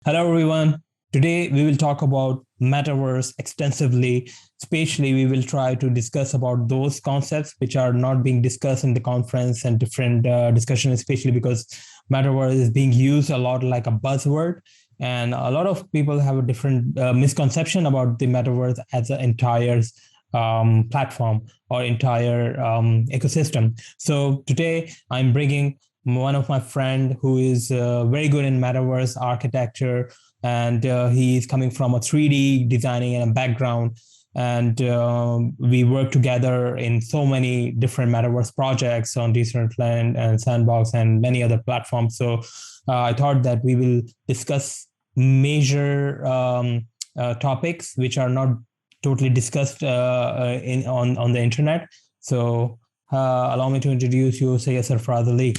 Hello, everyone. Today, we will talk about Metaverse extensively. Especially, we will try to discuss about those concepts which are not being discussed in the conference and different discussion, especially because Metaverse is being used a lot like a buzzword. And a lot of people have a different misconception about the Metaverse as an entire platform or entire ecosystem. So today, I'm bringing one of my friend who is very good in metaverse architecture, and he is coming from a 3D designing and a background, and we work together in so many different metaverse projects on Decentraland and Sandbox and many other platforms. So I thought that we will discuss major topics which are not totally discussed on the internet. So allow me to introduce you, Sayyid Sarfraz Ali.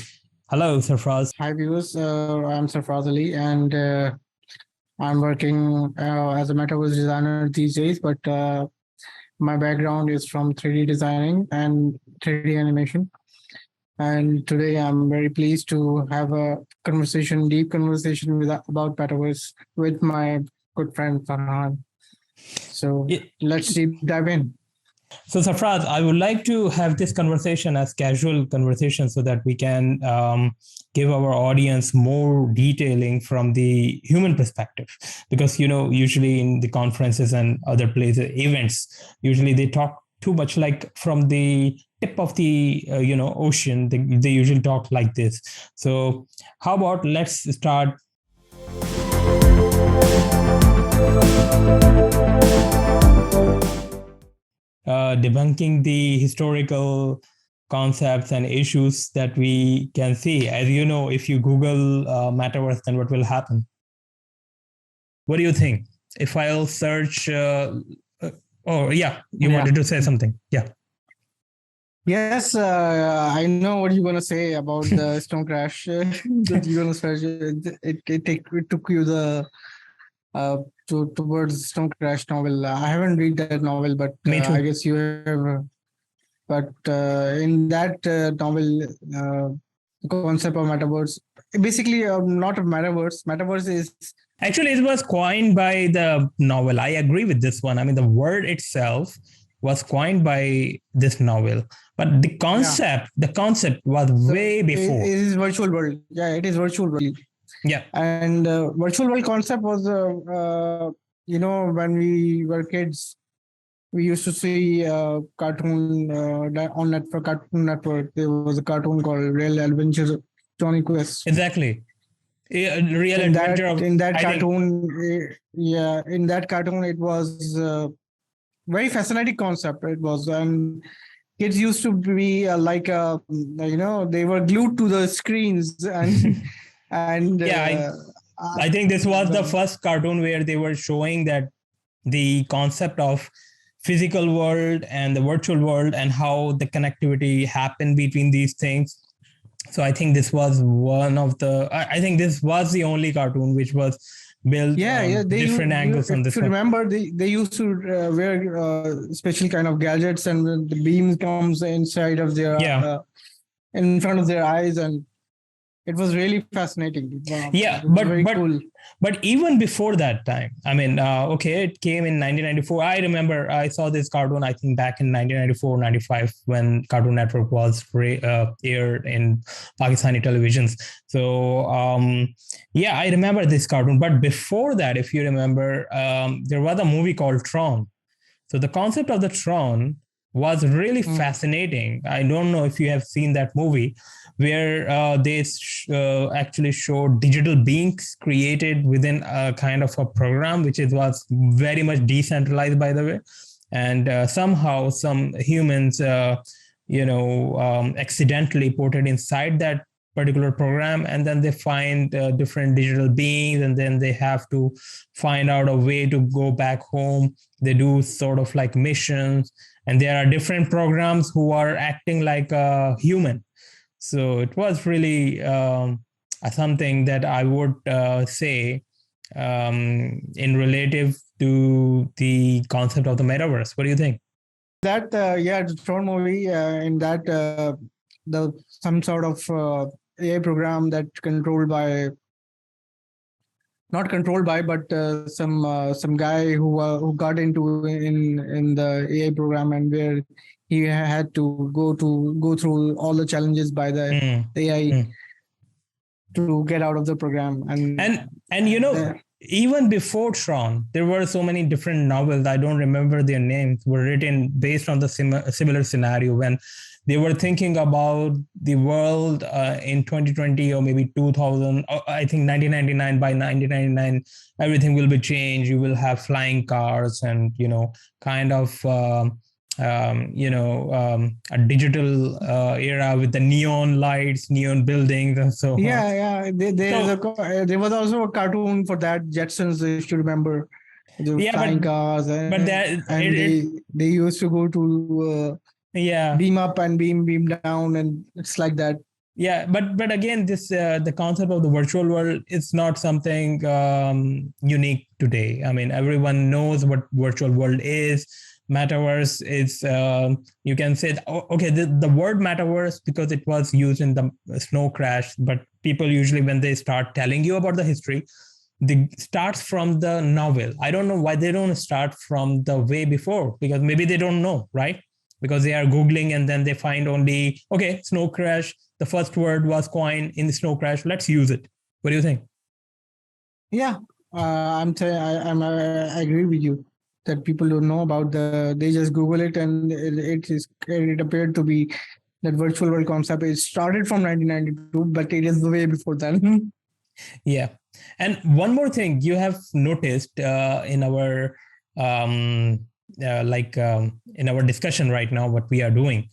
Hello, Sarfraz. Hi viewers, I'm Sarfraz Ali, and I'm working as a metaverse designer these days. But my background is from 3D designing and 3D animation. And today I'm very pleased to have a deep conversation about metaverse with my good friend Farhan. So let's deep dive in. So, Sarfraz, I would like to have this conversation as casual conversation so that we can give our audience more detailing from the human perspective. Because, usually in the conferences and other places, events, usually they talk too much like from the tip of the, ocean. They usually talk like this. So how about let's start debunking the historical concepts and issues that we can see. As you know, if you Google metaverse, then what will happen? What do you think? If I'll search, wanted to say something. Yeah. Yes, I know what you're going to say about the stone crash that you're going to search. It took you towards Stone Crash novel. I haven't read that novel, but I guess you have. But in that novel, the concept of metaverse, basically not a metaverse. Metaverse is actually it was coined by the novel. I agree with this one. I mean, the word itself was coined by this novel, but the concept was way before. It is virtual world. Yeah, it is virtual world. Yeah. And virtual world concept was, when we were kids, we used to see cartoon on Cartoon Network. There was a cartoon called Real Adventures of Johnny Quest. Exactly. Real adventure in that cartoon, it was very fascinating concept. It was, and kids used to be they were glued to the screens and. And I think this was the first cartoon where they were showing that the concept of physical world and the virtual world and how the connectivity happened between these things. So I think this was I think this was the only cartoon which was built different angles on this. If you remember, they used to wear special kind of gadgets, and the beam comes inside of their in front of their eyes, and it was really fascinating. But even before that time, I mean, it came in 1994. I remember I saw this cartoon, I think back in 1994, 95, when Cartoon Network was aired in Pakistani televisions. So, I remember this cartoon. But before that, if you remember, there was a movie called Tron. So the concept of the Tron was really fascinating. I don't know if you have seen that movie, where they actually showed digital beings created within a kind of a program, which was very much decentralized, by the way. And somehow some humans, accidentally put it inside that particular program, and then they find different digital beings, and then they have to find out a way to go back home. They do sort of like missions, and there are different programs who are acting like a human. So it was really something that I would say in relative to the concept of the metaverse. What do you think? That the Tron movie, in that some sort of AI program that controlled by not controlled by, but some guy who got into in the AI program, and where he had to go through all the challenges by the AI to get out of the program. And even before Tron, there were so many different novels. I don't remember their names. Were written based on the similar scenario when they were thinking about the world in 2020 or maybe 2000. I think 1999. By 1999, everything will be changed. You will have flying cars and kind of. A digital era with the neon lights, neon buildings, and so on. Yeah. There was also a cartoon for that, Jetsons, if you remember, the flying cars, they used to go to beam up and beam down, and it's like that. Yeah, but again, this the concept of the virtual world is not something unique today. I mean, everyone knows what virtual world is. Metaverse is, you can say, okay, the word metaverse, because it was used in the snow crash, but people usually, when they start telling you about the history, they start from the novel. I don't know why they don't start from the way before, because maybe they don't know, right? Because they are Googling and then they find only, okay, snow crash. The first word was coin in the snow crash. Let's use it. What do you think? Yeah, I agree with you that people don't know about they just Google it, and it appeared to be that virtual world concept. It started from 1992, but it is way before then. Yeah. And one more thing you have noticed in our in our discussion right now, what we are doing,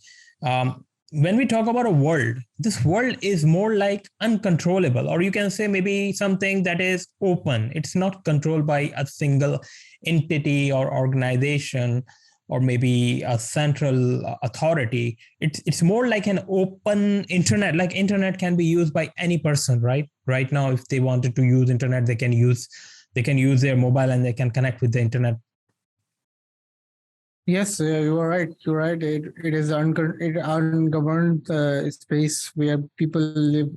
when we talk about a world, this world is more like uncontrollable, or you can say maybe something that is open. It's not controlled by a single entity or organization, or maybe a central authority. It's more like an open internet. Like internet can be used by any person, right? Right now, if they wanted to use internet, they can use their mobile and they can connect with the internet. Yes, you are right. You're right. It is ungoverned space where people live,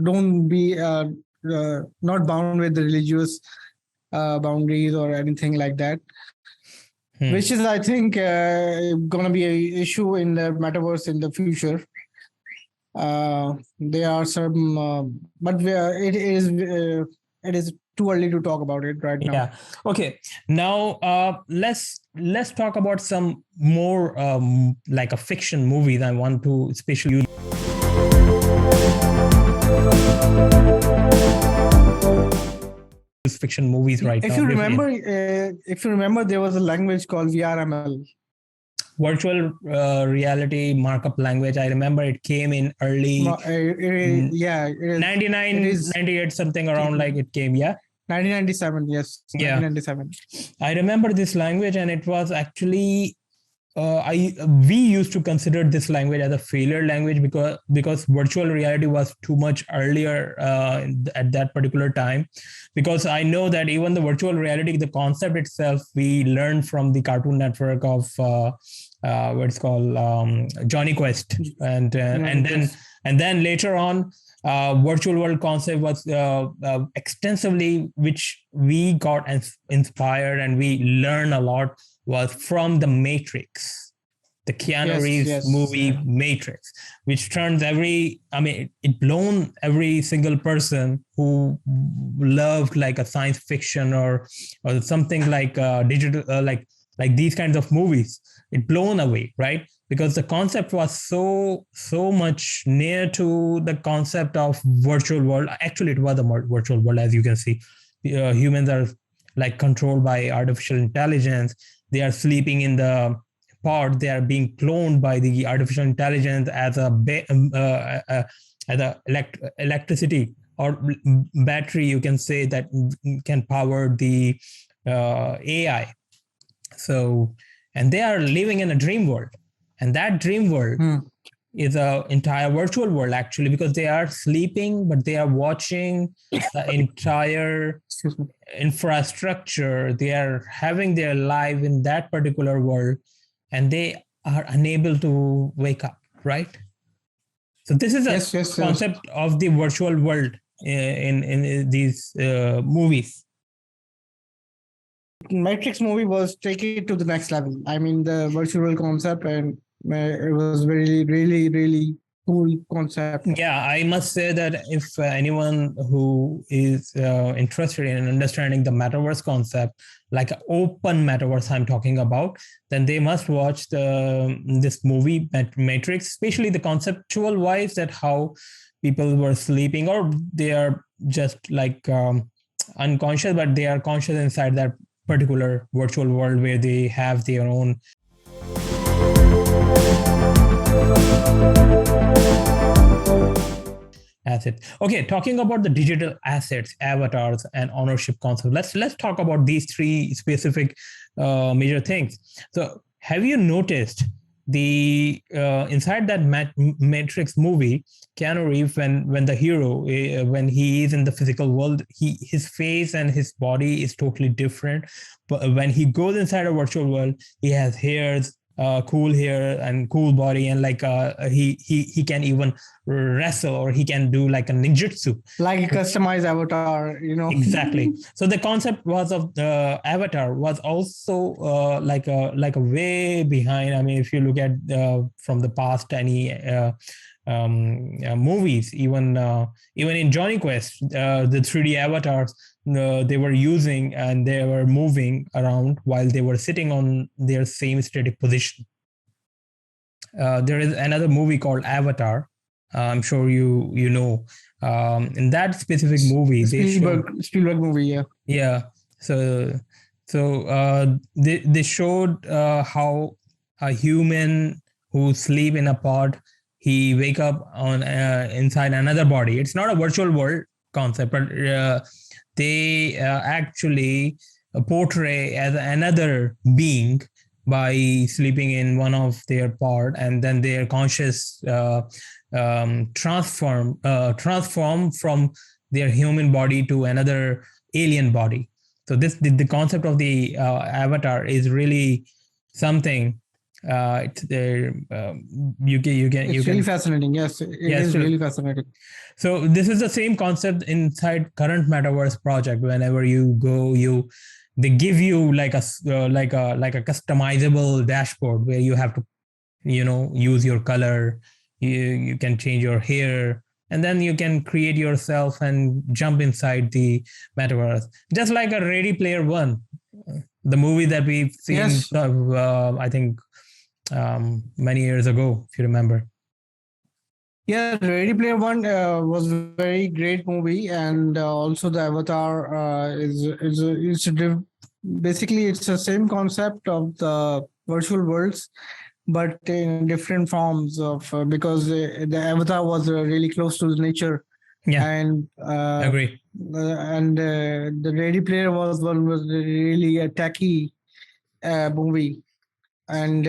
don't be not bound with the religious boundaries or anything like that. Which is, I think, going to be an issue in the metaverse in the future. There are some, but it is too early to talk about it right now. Yeah. Okay. Now, let's talk about some more like a fiction movies. I want to especially use fiction movies right now. If you remember, there was a language called VRML. Virtual reality markup language. I remember it came in early 98, something around like it came. Yeah. 1997, yes. Yeah. 1997. I remember this language, and it was actually we used to consider this language as a failure language because virtual reality was too much earlier at that particular time. Because I know that even the virtual reality, the concept itself, we learned from the Cartoon Network of what it's called, Johnny Quest, and then later on. Virtual world concept was extensively, which we got inspired and we learned a lot, was from the Matrix, the Keanu Reeves movie Matrix, which turns it blown every single person who loved like a science fiction or something like digital, like these kinds of movies. It blown away, right? Because the concept was so much near to the concept of virtual world. Actually, it was a virtual world, as you can see. Humans are like controlled by artificial intelligence. They are sleeping in the pod. They are being cloned by the artificial intelligence as electricity or battery. You can say that can power the AI. So, and they are living in a dream world. And that dream world is an entire virtual world, actually, because they are sleeping, but they are watching the entire infrastructure. They are having their life in that particular world, and they are unable to wake up, right? So this is a concept of the virtual world. in these movies. Matrix movie was taking it to the next level. I mean, the virtual world concept, and it was really, really, really cool concept. Yeah, I must say that if anyone who is interested in understanding the metaverse concept, like an open metaverse I'm talking about, then they must watch this movie Matrix, especially the conceptual wise, that how people were sleeping, or they are just like unconscious, but they are conscious inside that particular virtual world where they have their own assets. Okay, talking about the digital assets, avatars, and ownership concept. Let's talk about these three specific major things. So, have you noticed the inside that Matrix movie, Keanu Reeves, when the hero when he is in the physical world, his face and his body is totally different. But when he goes inside a virtual world, he has hairs, cool hair and cool body, and like he can even wrestle, or he can do like a ninjutsu, like a customized avatar, exactly. So the concept was of the avatar was also like a way behind. I mean, if you look at from the past any movies, even in Johnny Quest, the 3D avatars they were using, and they were moving around while they were sitting on their same static position. There is another movie called Avatar. I'm sure you know. In that specific movie, Spielberg movie, yeah. Yeah. So they showed how a human who sleep in a pod, he wake up on inside another body. It's not a virtual world concept, but they actually portray as another being by sleeping in one of their part, and then their conscious transform from their human body to another alien body. So the concept of the avatar is really something. It's really fascinating. Yes, it is really fascinating. So this is the same concept inside current metaverse project. Whenever you go, they give you like a customizable dashboard where you have to use your color. You can change your hair, and then you can create yourself and jump inside the metaverse, just like a Ready Player One, the movie that we've seen. Yes. I think many years ago, if you remember. Yeah, Ready Player One was a very great movie, and also the Avatar is basically it's the same concept of the virtual worlds, but in different forms of because the Avatar was really close to the nature. Yeah, and agree. And the Ready Player was really a tacky movie, and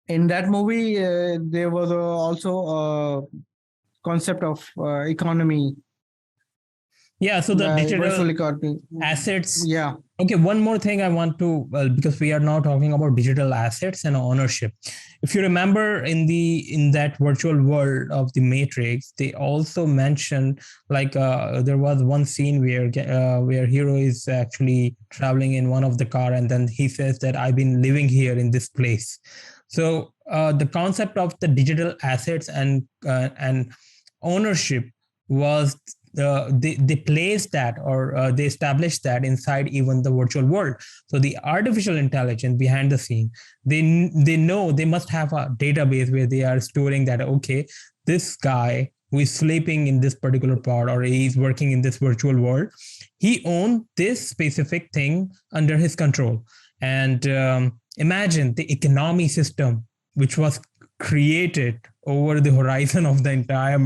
in that movie there was also a concept of economy. Yeah, so the digital economy assets. Yeah. Okay, one more thing I want to, because we are now talking about digital assets and ownership. If you remember in that virtual world of the Matrix, they also mentioned like there was one scene where hero is actually traveling in one of the car, and then he says that I've been living here in this place. So the concept of the digital assets and ownership was they placed that, or they established that inside even the virtual world. So the artificial intelligence behind the scene, they know they must have a database where they are storing that, okay, this guy who is sleeping in this particular part, or he's working in this virtual world, he owned this specific thing under his control. And imagine the economy system which was created over the horizon of the entire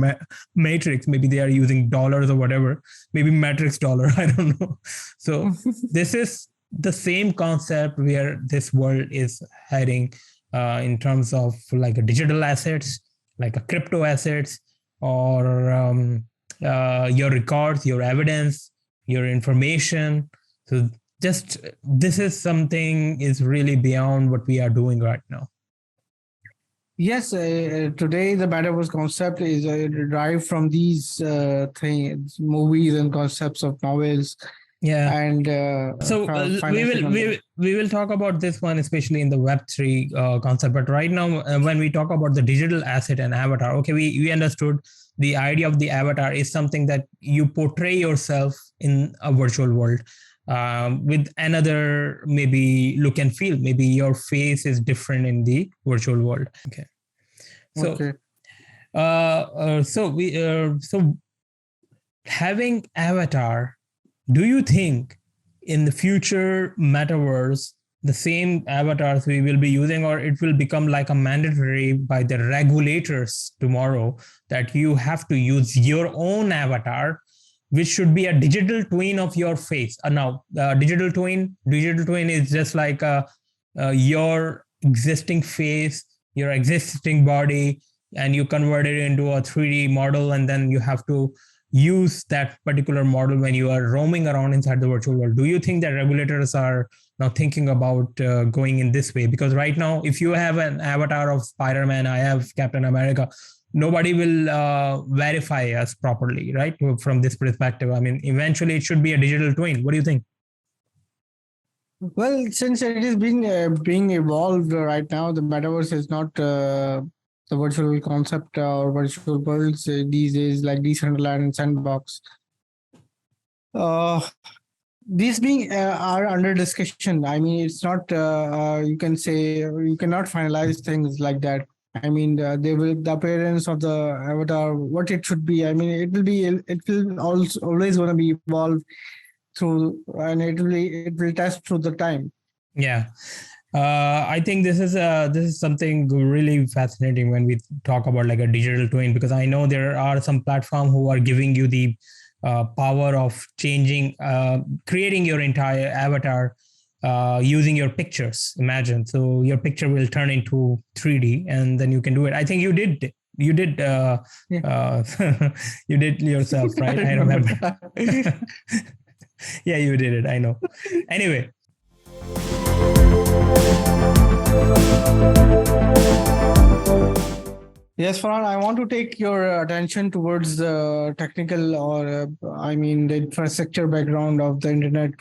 matrix. Maybe they are using dollars or whatever, maybe matrix dollar, I don't know. So this is the same concept where this world is heading in terms of like a digital assets, like a crypto assets, or your records, your evidence, your information. So just this is something is really beyond what we are doing right now. Yes, today the metaverse concept is derived from these things, movies and concepts of novels Yeah. and So we financial will concept. we will talk about this one, especially in the Web3 concept. But right now, when we talk about the digital asset and avatar, okay, we understood the idea of the avatar is something that you portray yourself in a virtual world with another maybe look and feel. Maybe your face is different in the virtual world. Okay, so Okay. so having avatar, do you think in the future metaverse the same avatars we will be using, or it will become like a mandatory by the regulators tomorrow that you have to use your own avatar, which should be a digital twin of your face? Now digital twin is just like your existing face, your existing body, and you convert it into a 3D model, and then you have to use that particular model when you are roaming around inside the virtual world. Do you think that regulators are now thinking about going in this way? Because right now, if you have an avatar of Spider-Man, I have Captain America, nobody will verify us properly, right? From this perspective, I mean, eventually it should be a digital twin. What do you think? Well, since it is being evolved right now, the metaverse is not the virtual concept or virtual worlds these days like Decentraland and Sandbox. Uh, these being are under discussion. I mean, it's not you can say you cannot finalize things like that. I mean, they will the appearance of the avatar, what it should be. I mean, it will also always going to be evolved through, and it will test through the time. Yeah. I think this is something really fascinating when we talk about like a digital twin, because I know there are some platform who are giving you the power of changing, creating your entire avatar using your pictures. Imagine, so your picture will turn into 3D, and then you can do it. I think you did Yeah. you did yourself, right? I remember. Yeah, you did it. I know. Anyway. Yes, Farhan, I want to take your attention towards the technical or I mean the infrastructure background of the internet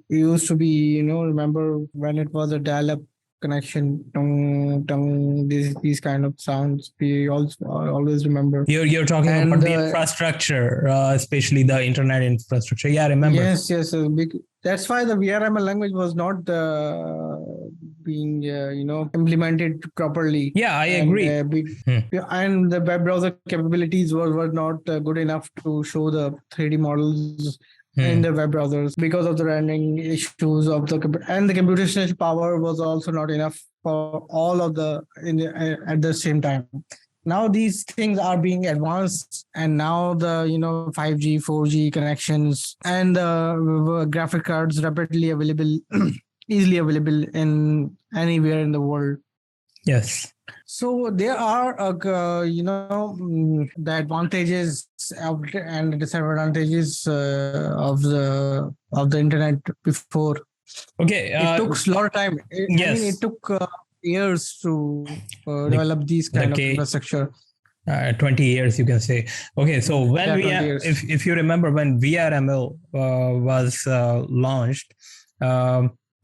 used to be, remember when it was a dial-up connection, tung, tung, these kind of sounds we also always remember. You're talking about And the infrastructure, especially the internet infrastructure. Yeah, I remember. yes, that's why the VRML language was not being implemented properly. Yeah, I And agree. and the web browser capabilities were not good enough to show the 3D models in the web browsers because of the rendering issues of and the computational power was also not enough for all of at the same time. Now these things are being advanced, and now the 5G 4G connections and the graphic cards rapidly available easily available in anywhere in the world. Yes. So there are the advantages and disadvantages of the internet before. Okay. It took a lot of time. Yes. I mean, it took years to develop these kind of infrastructure. 20 years, you can say. Okay, so when if you remember when VRML was launched,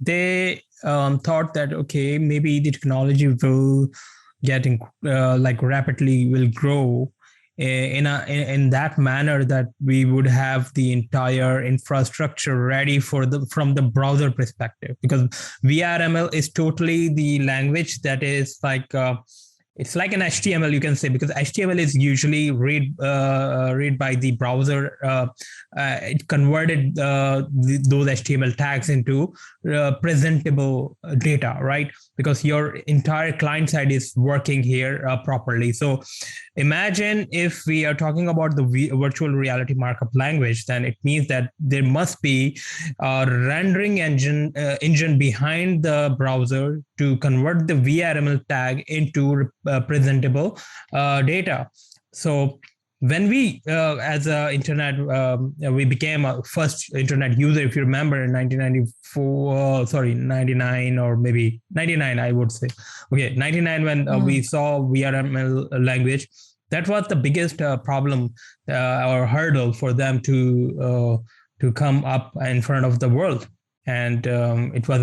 they thought that okay, maybe the technology will getting like rapidly will grow in that manner that we would have the entire infrastructure ready for from the browser perspective, because VRML is totally the language that is like it's like an HTML, you can say, because HTML is usually read by the browser. It converted those HTML tags into presentable data, right? Because your entire client side is working here properly. So imagine if we are talking about the virtual reality markup language, then it means that there must be a rendering engine behind the browser to convert the VRML tag into presentable data. So when we as a internet we became a first internet user, if you remember, in 1994, sorry, 99, or maybe 99, I would say. Okay, 99, when we saw VRML language, that was the biggest problem or hurdle for them to come up in front of the world. And it was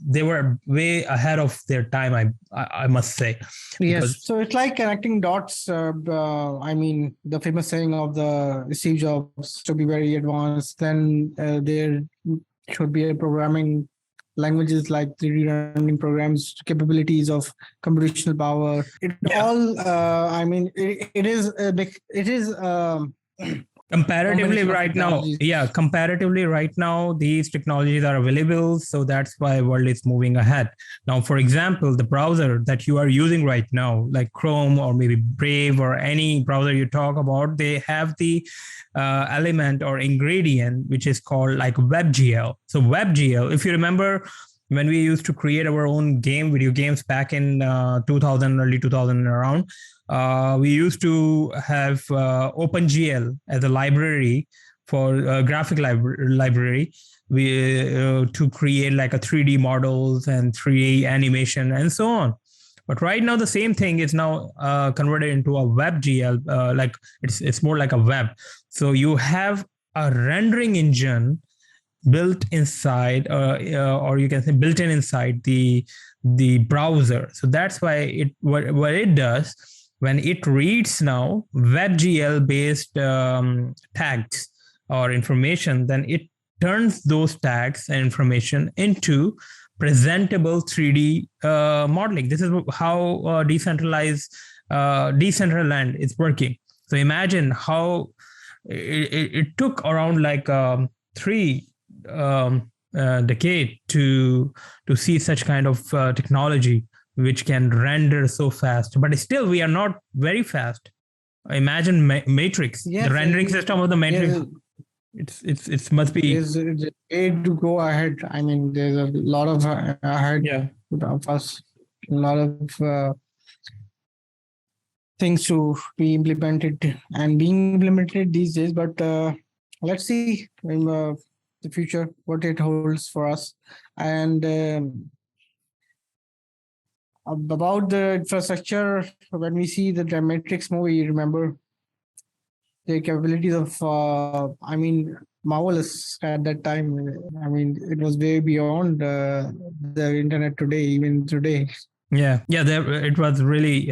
they were way ahead of their time, I must say. Yes, so it's like connecting dots. The famous saying of the Steve Jobs, to be very advanced, then there should be a programming languages like 3D rendering programs, capabilities of computational power. It is comparatively right now, these technologies are available, so that's why world is moving ahead. Now, for example, the browser that you are using right now, like Chrome or maybe Brave or any browser you talk about, they have the element or ingredient which is called like WebGL. So WebGL, if you remember, when we used to create our own video games back in 2000, early 2000 around, we used to have OpenGL as a library for graphic library to create like a 3D models and 3D animation and so on. But right now, the same thing is now converted into a WebGL. Like it's more like a web. So you have a rendering engine built inside, or you can say built-in inside the browser. So that's why what it does, when it reads now WebGL based tags or information, then it turns those tags and information into presentable 3D modeling. This is how Decentraland is working. So imagine how it took around like 3 decade to see such kind of technology which can render so fast, but still we are not very fast. Imagine Matrix, the rendering system of the Matrix. It must be. It's a to go ahead. I mean, there's a lot of ahead of us, a lot of things to be implemented and being implemented these days. But let's see in the future what it holds for us. And about the infrastructure, when we see the Matrix movie, remember the capabilities of marvelous at that time. I mean, it was way beyond the internet today, even today. It was really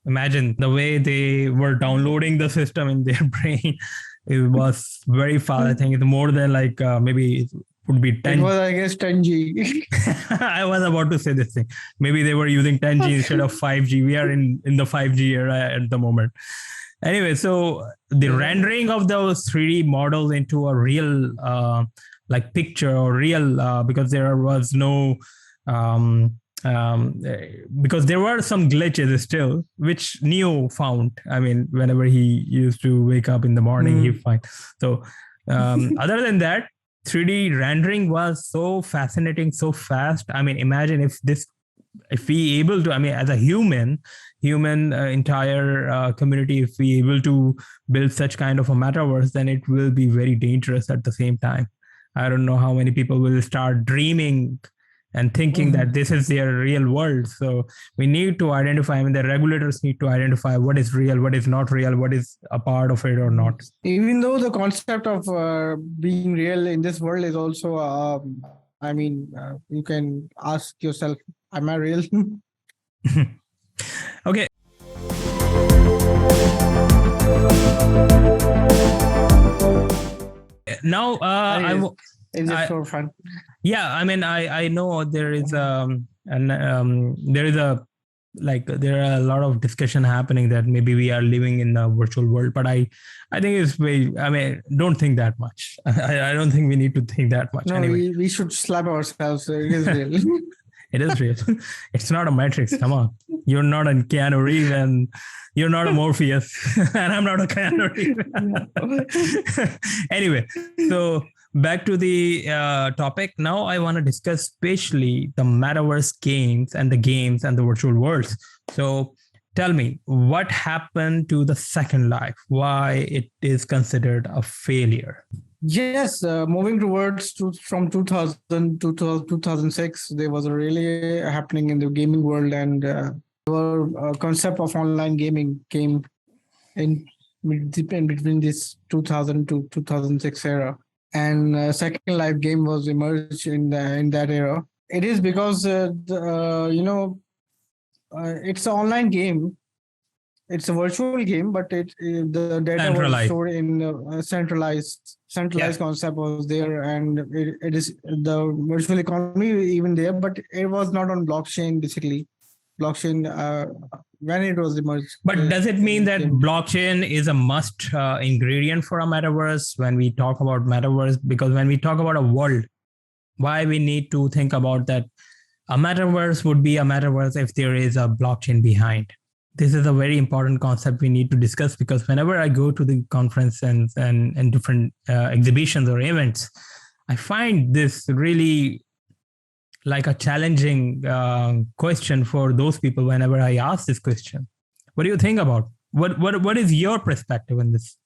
imagine the way they were downloading the system in their brain. It was very fast. I think it's more than like maybe it would be 10. It was, I guess, 10G. I was about to say this thing. Maybe they were using 10G instead of 5G. We are in the 5G era at the moment. Anyway, so the rendering of those 3D models into a real like picture or real because there was no because there were some glitches still, which Neo found. I mean, whenever he used to wake up in the morning, he find. So other than that, 3D rendering was so fascinating, so fast. I mean, imagine if we able to, I mean, as a human entire community, if we able to build such kind of a metaverse, then it will be very dangerous at the same time. I don't know how many people will start dreaming and thinking that this is their real world. So we need to identify, I mean, the regulators need to identify what is real, what is not real, what is a part of it or not. Even though the concept of being real in this world is also, you can ask yourself, am I real? Okay. Now, is it for fun? Yeah, I mean, I know there is there are a lot of discussion happening that maybe we are living in a virtual world, but I think it's don't think that much. I don't think we need to think that much. No, anyway. we should slap ourselves. It is real. It is real. It's not a Matrix. Come on. You're not a Keanu Reeves and you're not a Morpheus and I'm not a Keanu Reeves. Anyway, so back to the topic. Now I want to discuss especially the metaverse games and the virtual worlds. So tell me what happened to the Second Life, why it is considered a failure. Yes, moving towards from 2000 to 2006, there was a really happening in the gaming world, and our concept of online gaming came in between this 2000 to 2006 era, and Second Life game was emerged in that era. It is because it's an online game. It's a virtual game, but the data was stored in centralized concept was there, and it is the virtual economy even there, but it was not on blockchain basically. Blockchain when it was emerged. But does it mean that blockchain is a must ingredient for a metaverse when we talk about metaverse? Because when we talk about a world, why we need to think about that a metaverse would be a metaverse if there is a blockchain behind. This is a very important concept we need to discuss, because whenever I go to the conference and different exhibitions or events, I find this really like a challenging question for those people whenever I ask this question. What do you think about? What is your perspective on this?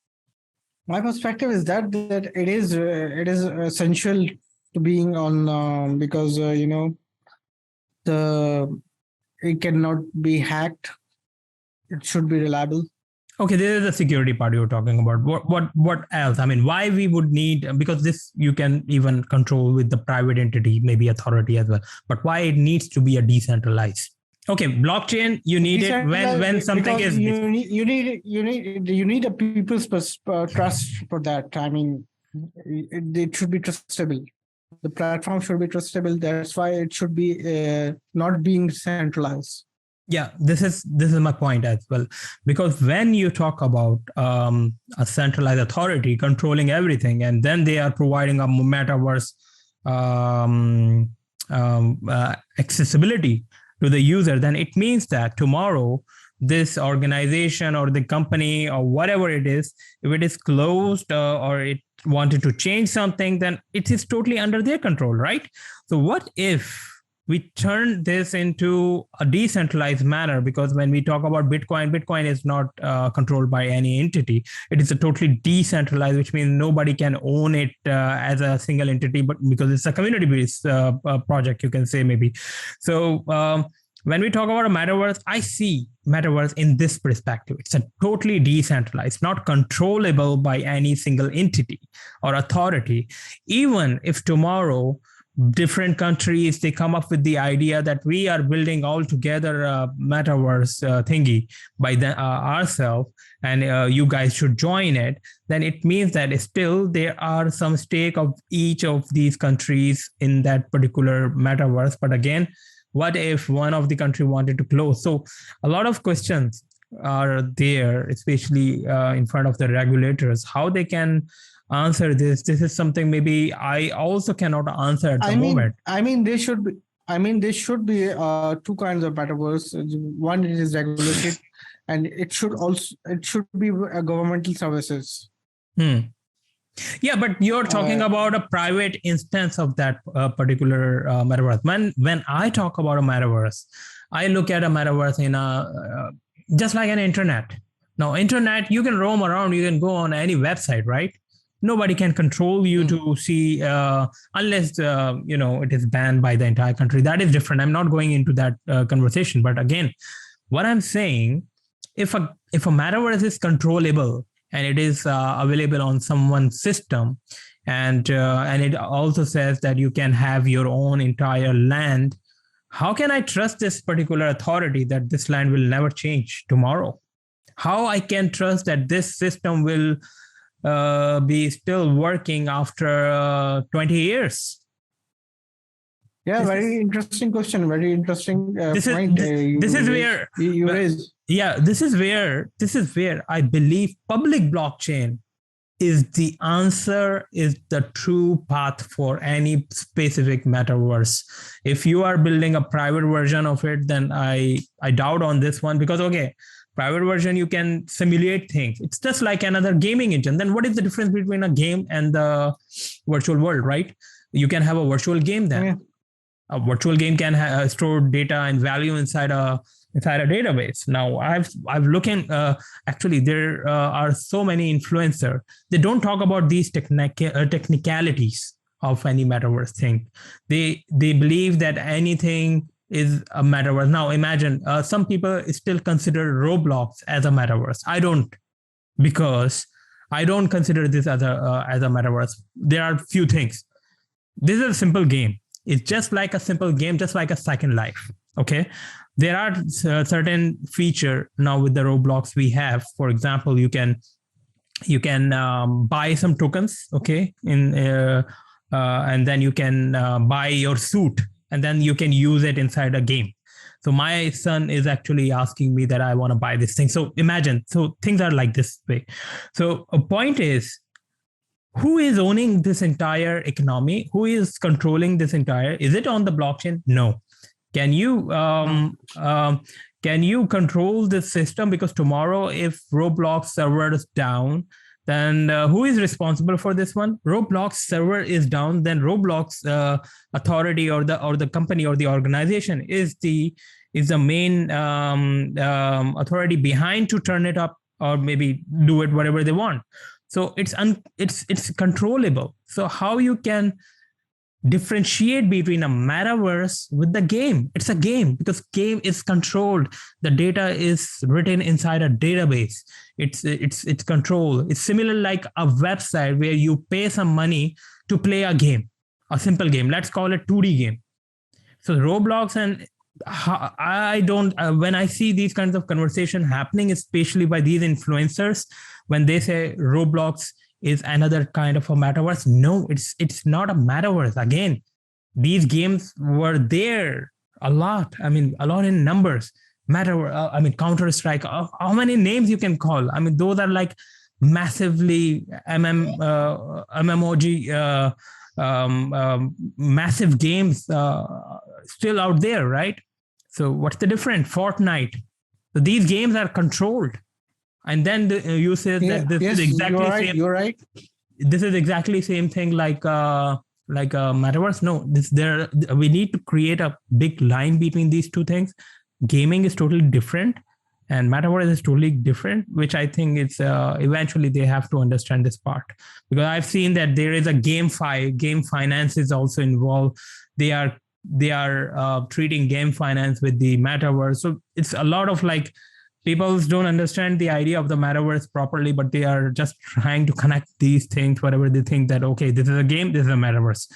My perspective is that it is essential to being on because it cannot be hacked. It should be reliable. Okay, this is the security part you're talking about. What else? I mean, why we would need, because this you can even control with the private entity, maybe authority as well. But why it needs to be a decentralized? Okay, blockchain, you need it when something is. You need a people's trust for that. I mean, it should be trustable. The platform should be trustable. That's why it should be not being centralized. Yeah, this is my point as well, because when you talk about a centralized authority controlling everything, and then they are providing a metaverse accessibility to the user, then it means that tomorrow this organization or the company or whatever it is, if it is closed or it wanted to change something, then it is totally under their control, right? So what if we turn this into a decentralized manner? Because when we talk about Bitcoin is not controlled by any entity. It is a totally decentralized, which means nobody can own it as a single entity, but because it's a community-based project, you can say maybe. So when we talk about a metaverse, I see metaverse in this perspective. It's a totally decentralized, not controllable by any single entity or authority. Even if tomorrow different countries, they come up with the idea that we are building all together a metaverse thingy by ourselves, and you guys should join it, then it means that still there are some stake of each of these countries in that particular metaverse. But again, what if one of the country wanted to close? So a lot of questions are there, especially in front of the regulators, how they can answer this. This is something maybe I also cannot answer at the moment. There should be two kinds of metaverse. One is regulated, and it should be governmental services. Yeah, but you're talking about a private instance of that particular metaverse. When I talk about a metaverse, I look at a metaverse in a just like an internet. Now, internet, you can roam around, you can go on any website, right? Nobody can control you to see unless it is banned by the entire country. That is different. I'm not going into that conversation. But again, what I'm saying, if a metaverse is controllable and it is available on someone's system, and it also says that you can have your own entire land, how can I trust this particular authority that this land will never change tomorrow? How I can trust that this system will be still working after 20 years? Yeah, very interesting question. Very interesting point. This is where you raise. Yeah, this is where I believe public blockchain is the answer, is the true path for any specific metaverse. If you are building a private version of it, then I doubt on this one, because private version, you can simulate things. It's just like another gaming engine. Then what is the difference between a game and the virtual world, right? You can have a virtual game then. Yeah. A virtual game can store data and value inside a inside a database. Now I've looking, actually there are so many influencers. They don't talk about these technicalities of any metaverse thing. They believe that anything is a metaverse. Now imagine, some people still consider Roblox as a metaverse. I don't, because I don't consider this as a metaverse. There are few things. This is a simple game. It's just like a simple game, just like a Second Life. Okay, there are certain feature now with the Roblox we have. For example, you can buy some tokens. Okay, and then you can buy your suit, and then you can use it inside a game. So my son is actually asking me that I want to buy this thing. So imagine, so things are like this way. So a point is, who is owning this entire economy? Who is controlling this entire? Is it on the blockchain? No. Can you control this system? Because tomorrow, if Roblox server is down, then who is responsible for this one? Roblox server is down, then Roblox authority or the company or the organization is the main authority behind to turn it up or maybe do it whatever they want. So it's controllable. So how you can differentiate between a metaverse with the game? It's a game because game is controlled. The data is written inside a database. It's controlled. It's similar like a website where you pay some money to play a game, a simple game. Let's call it 2D game. So Roblox, and I don't, when I see these kinds of conversation happening, especially by these influencers, when they say Roblox is another kind of a metaverse. No, it's not a metaverse. Again, these games were there a lot. I mean, a lot in numbers. Counter-Strike. How many names you can call? I mean, those are like massively MMOG, massive games still out there, right? So what's the difference? Fortnite. So these games are controlled. And then you said that this is exactly same. You're right. This is exactly same thing like a metaverse. No, we need to create a big line between these two things. Gaming is totally different, and metaverse is totally different. Which I think it's eventually they have to understand this part, because I've seen that there is a game finance is also involved. They are treating game finance with the metaverse. So it's a lot of like. People don't understand the idea of the metaverse properly, but they are just trying to connect these things, whatever they think that, okay, this is a game, this is a metaverse.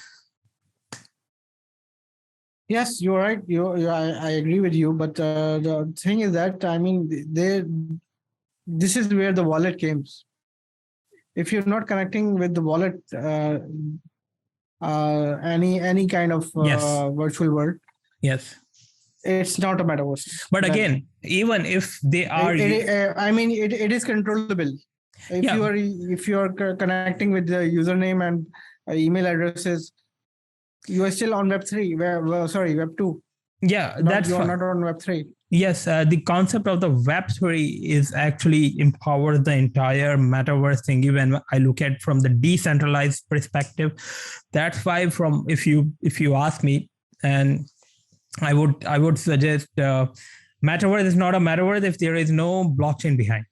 Yes, you're right. I agree with you. But the thing is that, I mean, this is where the wallet comes. If you're not connecting with the wallet, any kind of virtual world. Yes. It's not a metaverse. But again, even if they are, it is controllable. If you are connecting with the username and email addresses, you are still on Web3. Web 2. Yeah, that's you're not on Web3. Yes, the concept of the Web3 is actually empowers the entire metaverse thing. Even I look at from the decentralized perspective, that's why if you ask me, and I would suggest metaverse is not a metaverse if there is no blockchain behind.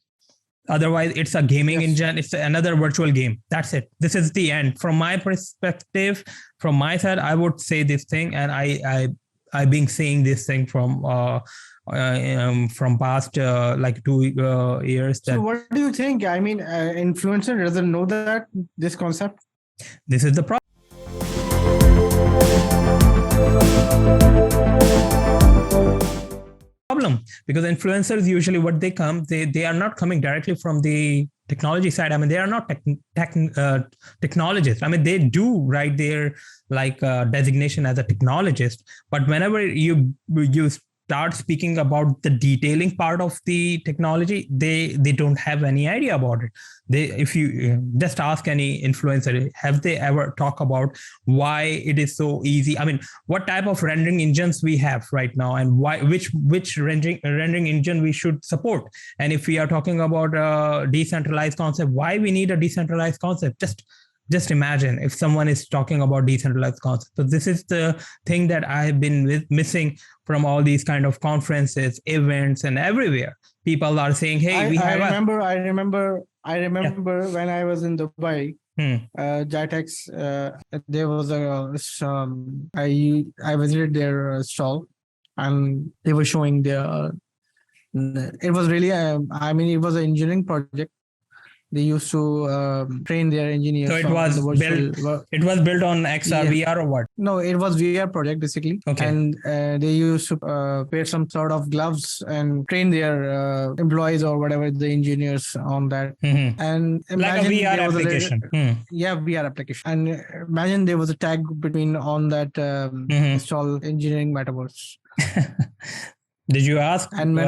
Otherwise, it's a gaming engine. It's another virtual game. That's it. This is the end. From my perspective, from my side, I would say this thing, and I've been saying this thing from past like 2 years. So what do you think? I mean, influencer doesn't know this concept. This is the problem. Because influencers usually what they are not coming directly from the technology side. I mean, they are not technologists. I mean, they do write their like designation as a technologist, but whenever you start speaking about the detailing part of the technology, they don't have any idea about it. If you just ask any influencer, have they ever talk about why it is so easy? I mean, what type of rendering engines we have right now, and why which rendering engine we should support? And if we are talking about a decentralized concept, why we need a decentralized concept? Just Just imagine if someone is talking about decentralized concepts. So this is the thing that I've been missing from all these kind of conferences, events, and everywhere. People are saying, "Hey, we have I remember when I was in Dubai, JITEX, there was I visited their stall, and they were showing their. It was really, it was an engineering project. They used to train their engineers. So it was built. It was built on XR, VR, or what? No, it was VR project basically. Okay. And they used to wear some sort of gloves and train their employees or whatever the engineers on that. And like a VR application. Yeah, VR application. And imagine there was a tag between on that stall engineering metaverse. Did you ask? And when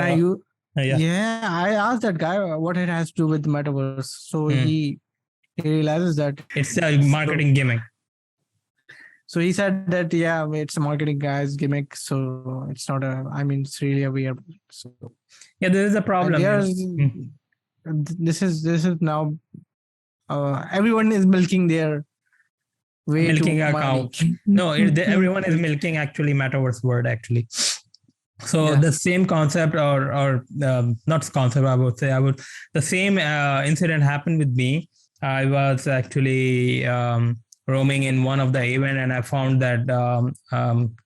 I asked that guy what it has to do with the metaverse. So he realizes that it's a marketing gimmick. So he said that it's a marketing guy's gimmick. So it's not it's really a weird. So yeah, there is a problem. This is now everyone is milking their way milking to a money. cow. No, everyone is milking actually metaverse word actually. So the same concept or not concept, I would say, the same incident happened with me. I was actually roaming in one of the event, and I found that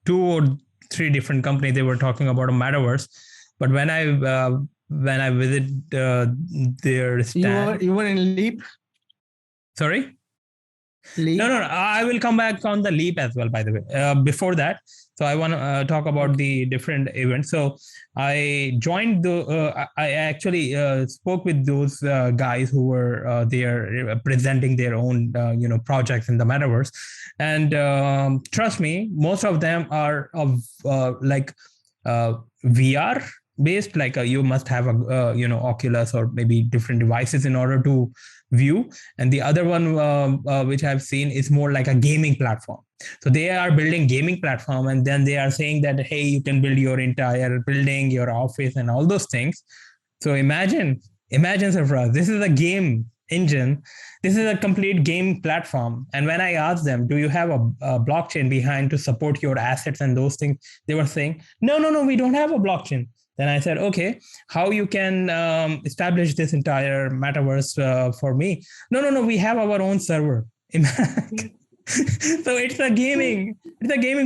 2 or 3 different companies, they were talking about a metaverse. But when I visited their stand, you were in Leap. Sorry. Leap? No, I will come back on the Leap as well, by the way. Before that, so I want to talk about the different events. So I joined I actually spoke with those guys who were there presenting their own, projects in the metaverse. And trust me, most of them are of VR based, like you must have a Oculus or maybe different devices in order to view. And the other one which I've seen is more like a gaming platform. So they are building gaming platform, and then they are saying that, hey, you can build your entire building, your office, and all those things. So imagine, Sarfraz, this is a game engine. This is a complete game platform. And when I asked them, do you have a blockchain behind to support your assets and those things? They were saying, no, we don't have a blockchain. Then I said, okay, how you can establish this entire metaverse for me? No, we have our own server. So it's a gaming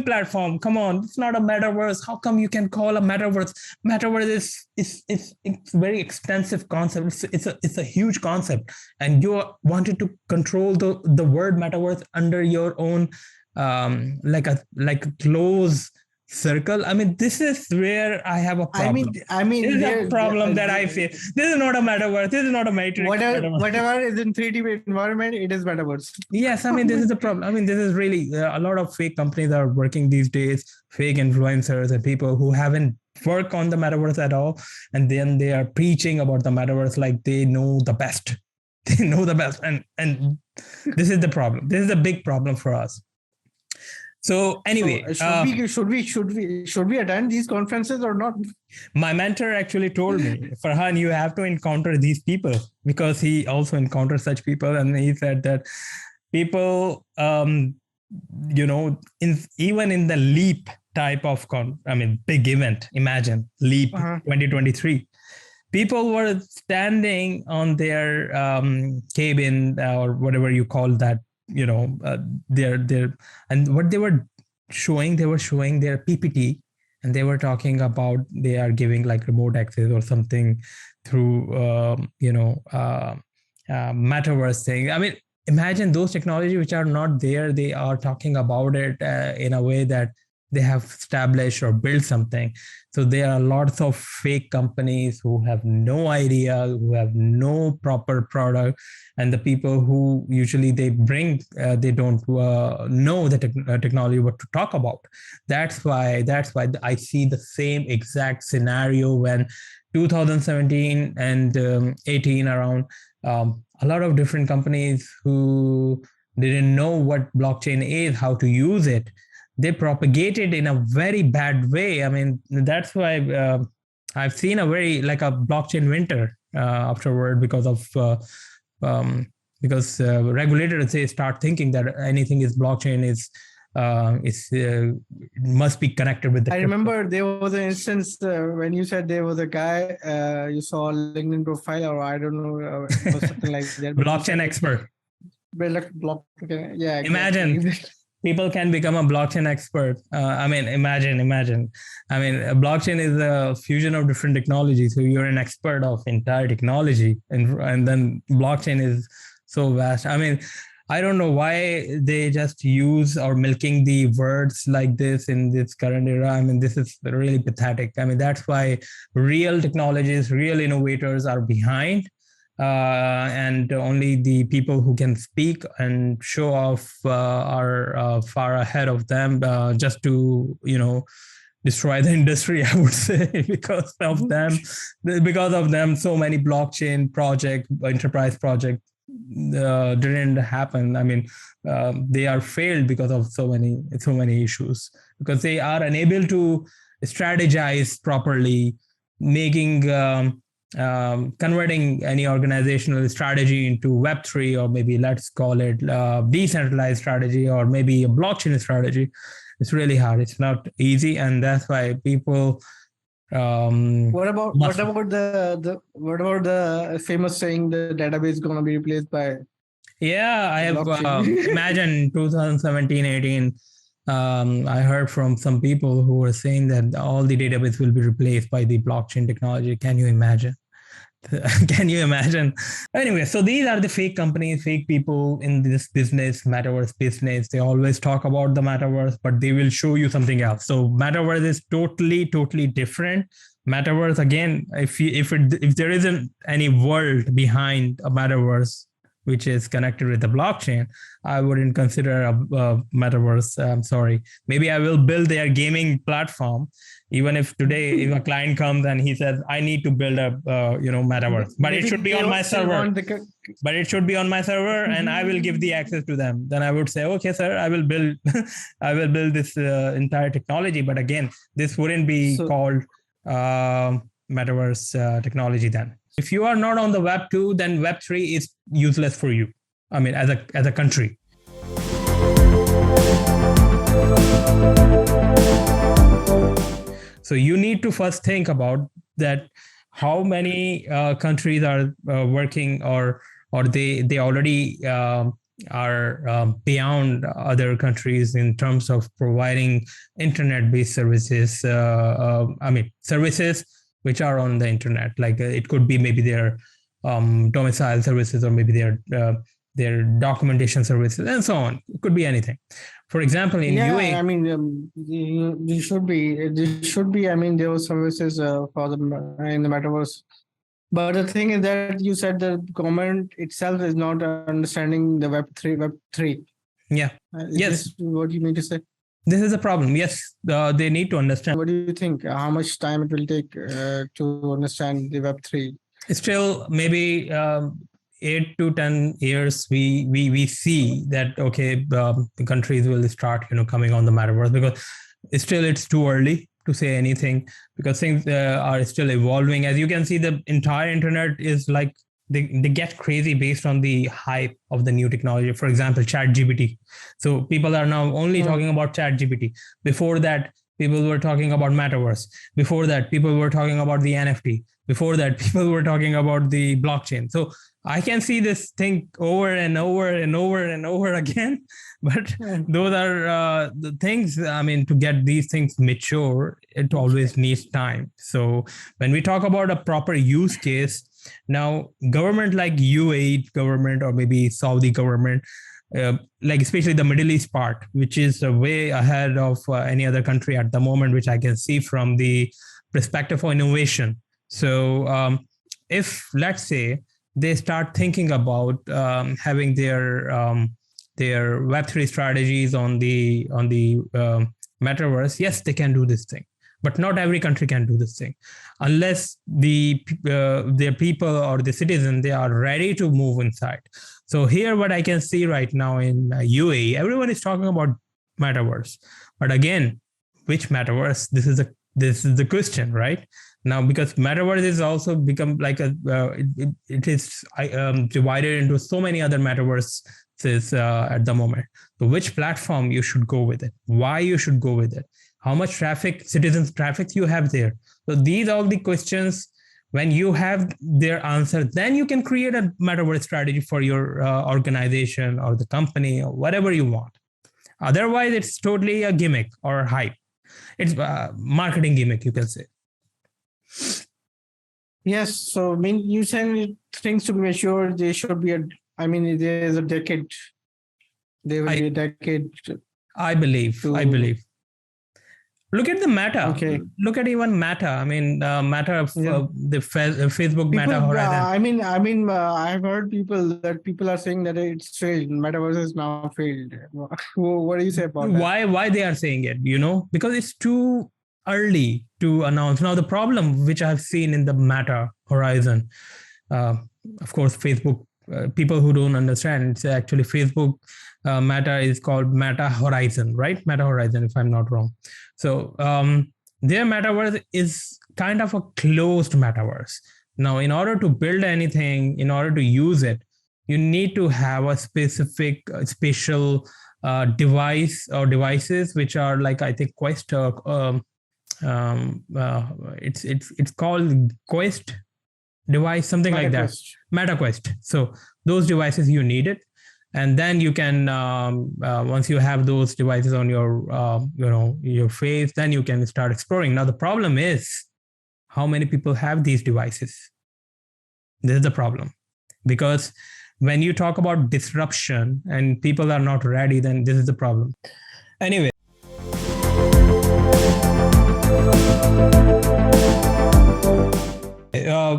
platform. Come on, it's not a metaverse. How come you can call a metaverse? Metaverse is very expensive concept. It's a huge concept, and you wanted to control the word metaverse under your own like a close circle. I mean, this is where I have a problem. This is a problem that I face. This is not a metaverse. This is not a matrix. Whatever is in 3D environment, it is metaverse. Yes, I mean, this is the problem. I mean, this is really a lot of fake companies are working these days, fake influencers and people who haven't worked on the metaverse at all. And then they are preaching about the metaverse like they know the best. They know the best. And this is the problem. This is a big problem for us. So anyway, should we attend these conferences or not? My mentor actually told me, Farhan, you have to encounter these people, because he also encountered such people, and he said that people, even in the Leap type of big event, imagine Leap 2023. People were standing on their cabin or whatever you call that. And what they were showing their PPT, and they were talking about they are giving like remote access or something through metaverse thing. I mean, imagine those technologies which are not there. They are talking about it in a way that they have established or built something. So there are lots of fake companies who have no idea, who have no proper product, and the people who usually they bring, they don't know the technology what to talk about. That's why I see the same exact scenario when 2017 and 18 around, a lot of different companies who didn't know what blockchain is, how to use it. They propagate it in a very bad way. I mean, that's why I've seen a very like a blockchain winter afterward, because of because regulators say start thinking that anything is blockchain is must be connected with the I crypto. remember there was an instance when you said there was a guy you saw a LinkedIn profile, or I don't know, or something like that. Blockchain expert. Yeah, Imagine exactly. people can become a blockchain expert. I mean, imagine. I mean, a blockchain is a fusion of different technologies. So you're an expert of entire technology, and then blockchain is so vast. I mean, I don't know why they just use or milking the words like this in this current era. I mean, this is really pathetic. I mean, that's why real technologies, real innovators are behind, and only the people who can speak and show off are far ahead of them, just to destroy the industry, I would say. Because of them, so many blockchain project, enterprise project didn't happen. I mean, they are failed because of so many issues, because they are unable to strategize properly, making converting any organizational strategy into Web3, or maybe let's call it decentralized strategy, or maybe a blockchain strategy. It's really hard. It's not easy, and that's why people. What about the famous saying, the database is going to be replaced by? Yeah, I have imagine 2017, 18. I heard from some people who were saying that all the database will be replaced by the blockchain technology. Can you imagine? Can you imagine? Anyway, so these are the fake companies, fake people in this business, metaverse business. They always talk about the metaverse, but they will show you something else. So metaverse is totally different. Metaverse, again, if there isn't any world behind a metaverse which is connected with the blockchain, I wouldn't consider a metaverse. I'm sorry. Maybe I will build their gaming platform. Even if today, if a client comes and he says, I need to build a metaverse, but it should be on my server. But it should be on my server, and I will give the access to them. Then I would say, okay, sir, I will build this entire technology. But again, this wouldn't be called metaverse technology then. If you are not on the Web 2, then Web 3 is useless for you. I mean, as a country. So you need to first think about that, how many countries are working, or they already are beyond other countries in terms of providing internet-based services. Services which are on the internet, like it could be maybe their domicile services, or maybe their documentation services, and so on. It could be anything. For example, in UAE, I mean, there should be. I mean, there were services for in the metaverse. But the thing is that you said the government itself is not understanding the Web 3. Yeah. Yes. This what you mean to say? This is a problem. Yes, they need to understand. What do you think? How much time it will take to understand the Web 3? Still, maybe 8 to 10 years, we see that, okay, the countries will start coming on the metaverse, because still it's too early to say anything, because things are still evolving. As you can see, the entire internet is like, they get crazy based on the hype of the new technology. For example, ChatGPT. So people are now only talking about ChatGPT. Before that, people were talking about metaverse. Before that, people were talking about the NFT. Before that, people were talking about the blockchain. So I can see this thing over and over and over and over again. But those are the things. I mean, to get these things mature, it always needs time. So when we talk about a proper use case, now government like UAE government, or maybe Saudi government, like especially the Middle East part, which is way ahead of any other country at the moment, which I can see from the perspective of innovation. So if, let's say, they start thinking about having their Web3 strategies on the metaverse, yes, they can do this thing. But not every country can do this thing, unless their people or the citizen, they are ready to move inside. So here, what I can see right now in UAE, everyone is talking about metaverse. But again, which metaverse? This is the question, right? Now, because metaverse is also become like it is divided into so many other metaverses at the moment. So which platform you should go with it, why you should go with it, how much citizens traffic you have there. So these are all the questions. When you have their answer, then you can create a metaverse strategy for your organization or the company or whatever you want. Otherwise, it's totally a gimmick or hype. It's a marketing gimmick, you can say. Yes. So, I mean, you said things to be mature, there should be there's a decade. There will be a decade. I believe. Look at the Meta. Okay. Look at even Meta. I mean, Meta, the Facebook People, Meta Horizon. I've heard people are saying that it's failed. Metaverse is now failed. What do you say about that? Why they are saying it? Because it's too early to announce. Now, the problem which I've seen in the Meta Horizon, of course, Facebook. People who don't understand, it's actually Facebook Meta is called Meta Horizon, right? Meta Horizon, if I'm not wrong. So their metaverse is kind of a closed metaverse. Now, in order to build anything, in order to use it, you need to have a specific special device or devices which are like, I think, Quest. It's called Quest device, something like that. MetaQuest. So those devices you need it, and then you can once you have those devices on your face, then you can start exploring. Now the problem is, how many people have these devices? This is the problem, because when you talk about disruption and people are not ready, then this is the problem. Anyway.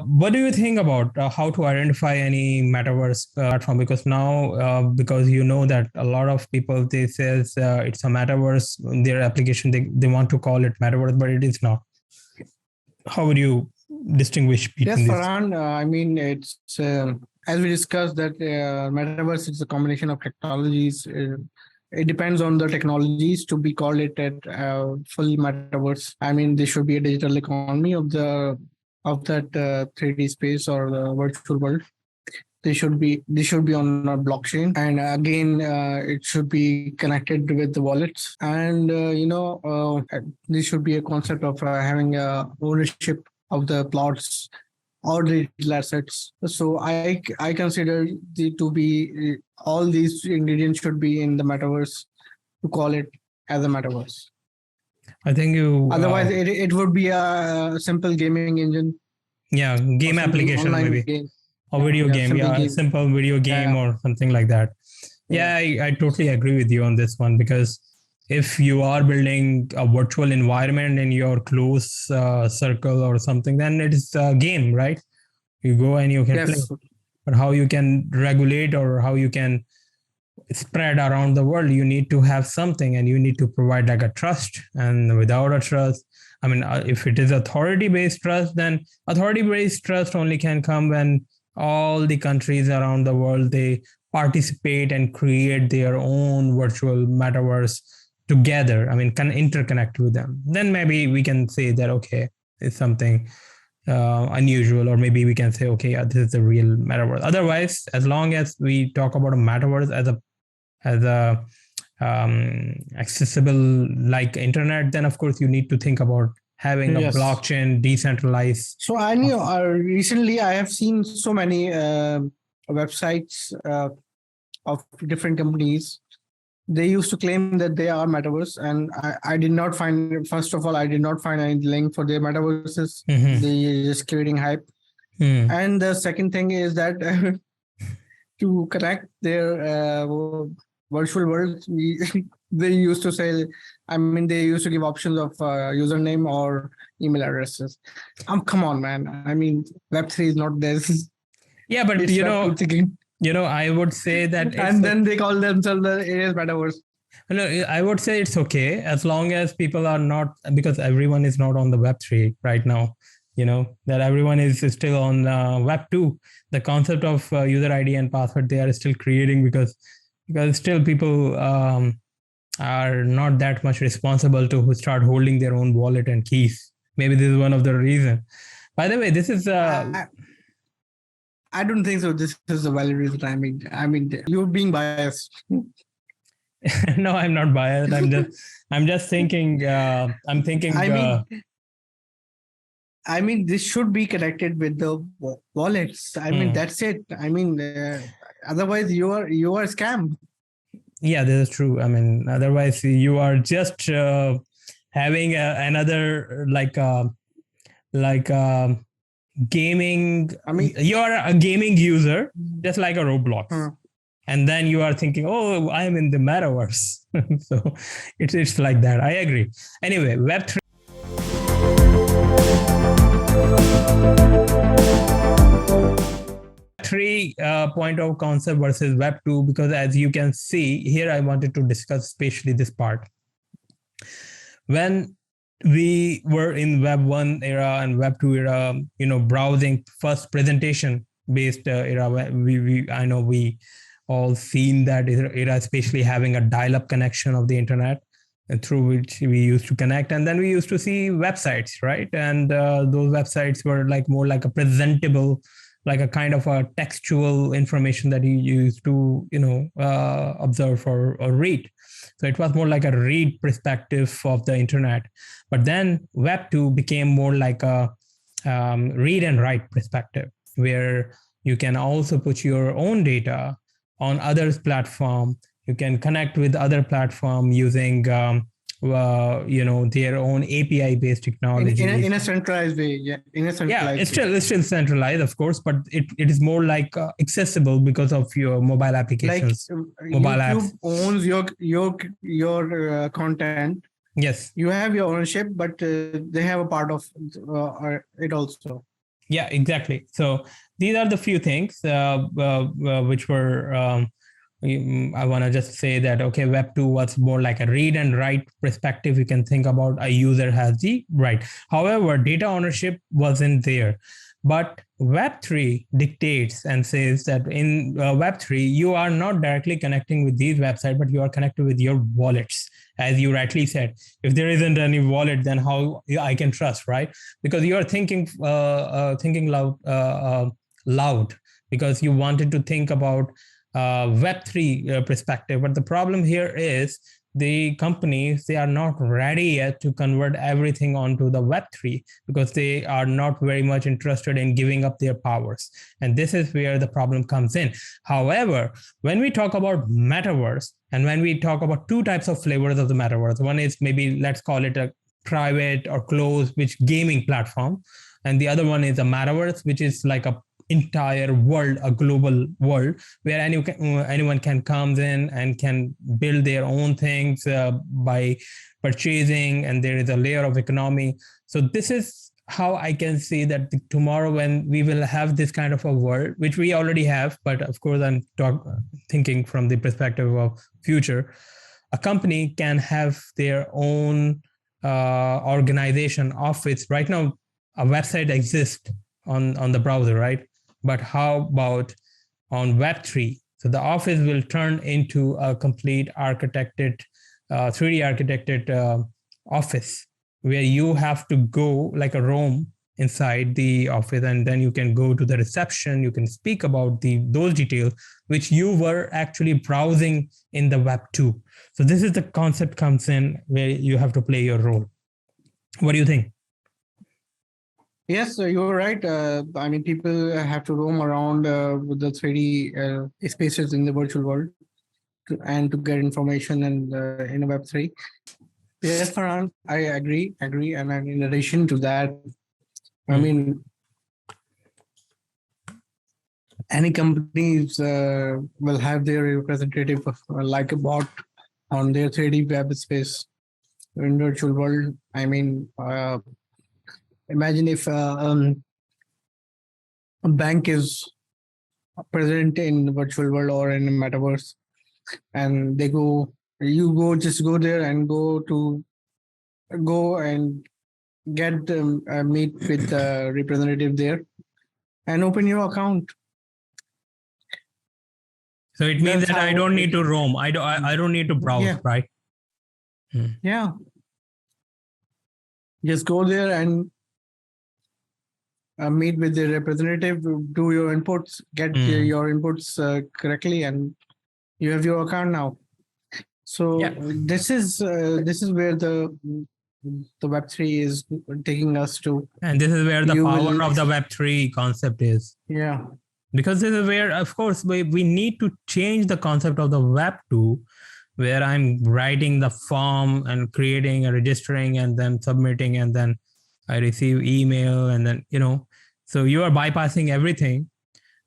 What do you think about how to identify any metaverse platform? Because now, because that a lot of people, they says it's a metaverse, their application, they want to call it metaverse, but it is not. How would you distinguish between these? Yes, Farhan. It's as we discussed that metaverse is a combination of technologies. It depends on the technologies to be called it at full metaverse. There should be a digital economy of that 3D space or the virtual world. They should be on a blockchain, and again, it should be connected with the wallets. And there should be a concept of having ownership of the plots or digital assets. So I consider to be all these ingredients should be in the metaverse to call it as a metaverse. I think otherwise it would be a simple gaming engine. Yeah, game application maybe. Game. Or video game, a simple video game or something like that. Yeah, I totally agree with you on this one, because if you are building a virtual environment in your close circle or something, then it is a game, right? You go and you can play. But how you can regulate or how you can spread around the world, you need to have something, and you need to provide like a trust. And without a trust, if it is authority-based trust, then authority-based trust only can come when all the countries around the world, they participate and create their own virtual metaverse together. Can interconnect with them. Then maybe we can say that, okay, it's something unusual, or maybe we can say, okay, yeah, this is the real metaverse. Otherwise, as long as we talk about a metaverse as a accessible like internet, then of course you need to think about having a blockchain, decentralized. So I knew recently I have seen so many websites of different companies. They used to claim that they are metaverse, and I did not find. First of all, I did not find any link for their metaverses. Mm-hmm. They just creating hype. And the second thing is that to connect their virtual worlds, they used to say, they used to give options of username or email addresses. Come on, man. Web3 is not this. Yeah, but I would say that, and then they call themselves the AS metaverse. No, I would say it's okay as long as people are not, because everyone is not on the Web3 right now. That everyone is still on Web2. The concept of user ID and password, they are still creating, because still people are not that much responsible to start holding their own wallet and keys. Maybe this is one of the reasons. By the way, this is I don't think so. This is a valid reason. I mean, you're being biased. no, I'm not biased. I'm just thinking. I'm thinking. I mean, this should be connected with the wallets. I mean, that's it. I mean, otherwise you are a scam. Yeah, this is true. I mean, otherwise you are just having another gaming. I mean, you are a gaming user, just like a Roblox. And then you are thinking, oh, I'm in the metaverse. So it's like that. I agree. Anyway, Web3. 3.0 concept versus Web 2, because as you can see here, I wanted to discuss especially this part. When we were in Web 1 era and Web 2 era, browsing first presentation based era, I know we all seen that era, especially having a dial-up connection of the internet through which we used to connect, and then we used to see websites, right? And those websites were more like a presentable, like a kind of a textual information that you used to observe or read. So it was more like a read perspective of the internet. But then Web 2 became more like a read and write perspective, where you can also put your own data on others' platform. You can connect with other platform using their own API-based technology. In a centralized way, yeah. It's still centralized, of course, but it is more like accessible because of your mobile applications. Like YouTube owns your content. Yes, you have your ownership, but they have a part of it also. Yeah, exactly. So these are the few things which were. I want to just say that, okay, Web 2 was more like a read and write perspective. You can think about a user has the right. However, data ownership wasn't there. But Web 3 dictates and says that in Web 3, you are not directly connecting with these websites, but you are connected with your wallets. As you rightly said, if there isn't any wallet, then how I can trust, right? Because you are thinking loud, because you wanted to think about Web3 perspective. But the problem here is the companies, they are not ready yet to convert everything onto the Web3, because they are not very much interested in giving up their powers. And this is where the problem comes in. However, when we talk about metaverse, and when we talk about two types of flavors of the metaverse, one is maybe, let's call it a private or closed, which gaming platform. And the other one is a metaverse, which is like a entire world, a global world, where anyone can come in and can build their own things by purchasing, and there is a layer of economy. So this is how I can see that tomorrow, when we will have this kind of a world, which we already have, but of course I'm thinking from the perspective of future, a company can have their own organization office. Right now, a website exists on the browser, right? But how about on Web3? So the office will turn into a complete architected, 3D architected office, where you have to go like a room inside the office, and then you can go to the reception. You can speak about those details which you were actually browsing in the Web 2. So this is the concept comes in, where you have to play your role. What do you think? Yes, you're right. I mean, people have to roam around with the 3D spaces in the virtual world and to get information and in a Web3. Yes, Farhan, I agree. And in addition to that, I mean, any companies will have their representative like a bot on their 3D web space in virtual world. I mean, imagine if a bank is present in virtual world or in a metaverse, and just go there and go and get meet with the representative there and open your account. So it means that I don't need to roam. I don't need to browse, right? Yeah. Just go there and meet with the representative, do your inputs, get your inputs correctly, and you have your account now. So this is where the Web3 is taking us to. And this is where the power of the Web3 concept is. Yeah. Because this is where, of course, we need to change the concept of the Web2, where I'm writing the form and creating and registering and then submitting, and then I receive email, and then, so you are bypassing everything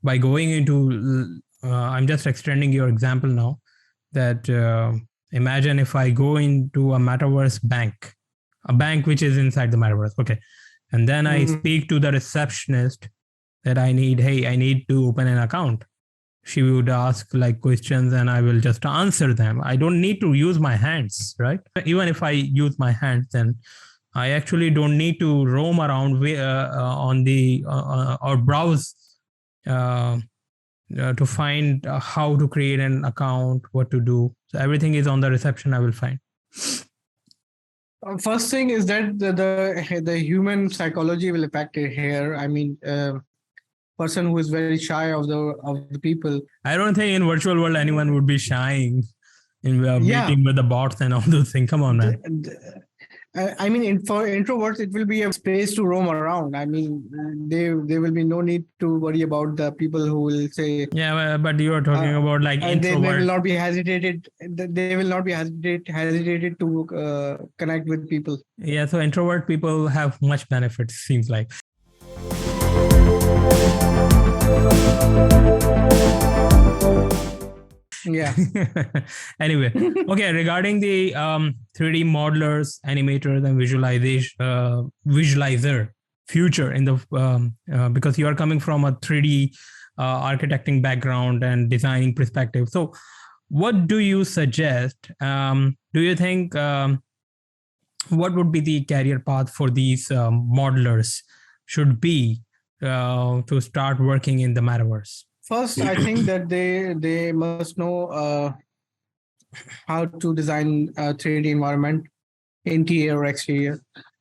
by going into, I'm just extending your example now, that imagine if I go into a Metaverse bank, a bank which is inside the Metaverse. Okay. And then I speak to the receptionist that I need to open an account. She would ask like questions and I will just answer them. I don't need to use my hands, right? Even if I use my hands, then I actually don't need to roam around on the or browse to find how to create an account, what to do. So everything is on the reception. I will find. First thing is that the human psychology will affect it here. I mean, person who is very shy of the people. I don't think in virtual world anyone would be shying in meeting with the bots and all those things. Come on, man. I mean, for introverts, it will be a space to roam around. I mean, there will be no need to worry about the people who will say. Yeah, but you are talking about like introverts. They will not be hesitated. They will not be hesitated to connect with people. Yeah, so introvert people have much benefits, seems like. Yeah. Anyway, okay. Regarding the 3D modelers, animators, and visualizer future in the because you are coming from a 3D architecting background and designing perspective. So, what do you suggest? Do you think what would be the career path for these modelers should be to start working in the metaverse? First, I think that they must know how to design a 3D environment, interior or exterior.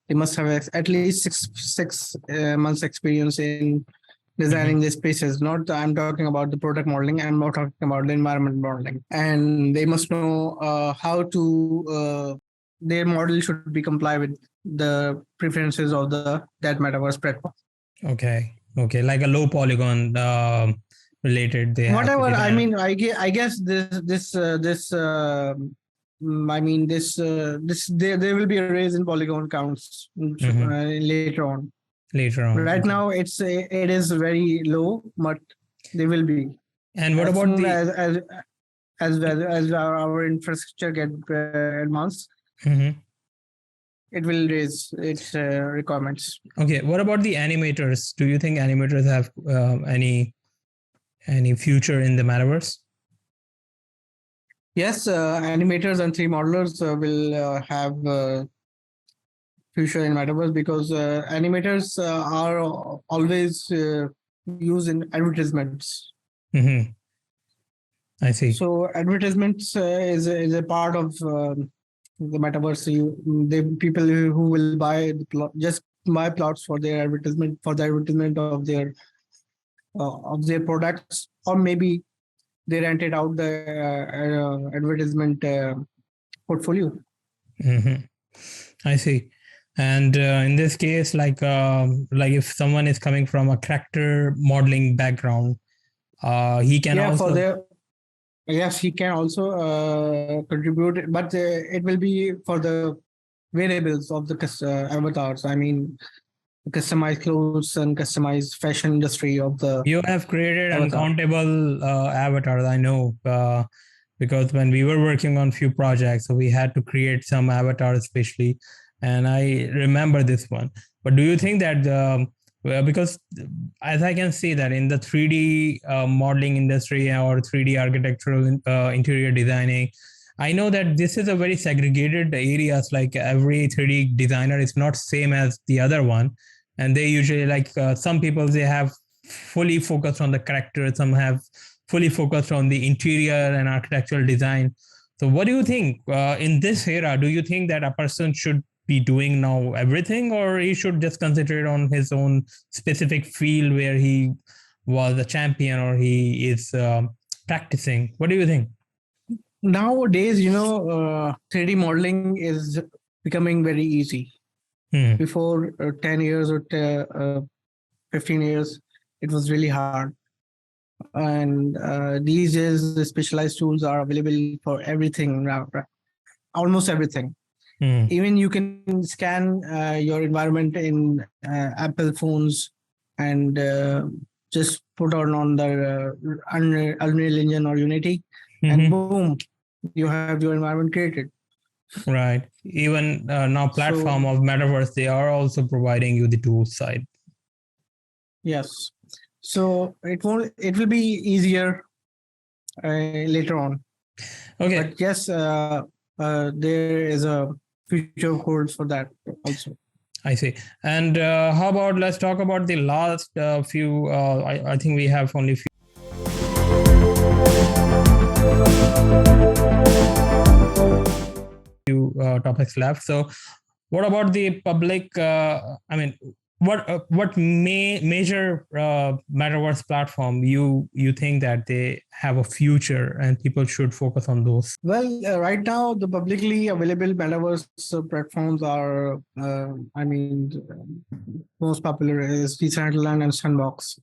They must have at least six months experience in designing the spaces. Not I'm talking about the product modeling. I'm not talking about the environment modeling. And they must know how to their model should be comply with the preferences of that metaverse platform. Okay, like a low polygon. Related they whatever I mean I guess this there will be a raise in polygon counts later on right now it is very low, but they will be. And what about as our infrastructure get advanced, it will raise its requirements. Okay, what about the animators? Do you think animators have any future in the metaverse? Yes, animators and 3D modelers will have future in metaverse because animators are always used in advertisements. I see. So advertisements is a part of the metaverse. The people who will buy just buy plots for their advertisement, for the advertisement of their products, or maybe they rented out the advertisement portfolio. I see. And in this case, like if someone is coming from a character modeling background, he can also. Yes, he can also contribute, but it will be for the variables of the avatars. I mean, customized clothes and customized fashion industry of the. You have created uncountable avatars, I know, because when we were working on few projects, so we had to create some avatars especially, and I remember this one. But do you think that because as I can see that in the 3D modeling industry or 3D architectural interior designing, I know that this is a very segregated areas. Like every 3D designer is not same as the other one. And they usually like some people, they have fully focused on the character. Some have fully focused on the interior and architectural design. So what do you think in this era? Do you think that a person should be doing now everything, or he should just concentrate on his own specific field where he was a champion or he is practicing? What do you think? Nowadays, 3D modeling is becoming very easy. Before 10 years or 15 years, it was really hard. And these days, the specialized tools are available for everything now, almost everything. Even you can scan your environment in Apple phones and just put on the Unreal Engine or Unity, and boom, you have your environment created. Right. Even now, platform of Metaverse, they are also providing you the tools side. Yes. So it will be easier later on. Okay. But yes, there is a future holds for that also. I see. And how about, let's talk about the last few, I think we have only few topics left. So what about the public, what major metaverse platform you think that they have a future and people should focus on those? Well, right now the publicly available metaverse platforms are, most popular is Decentraland and Sandbox.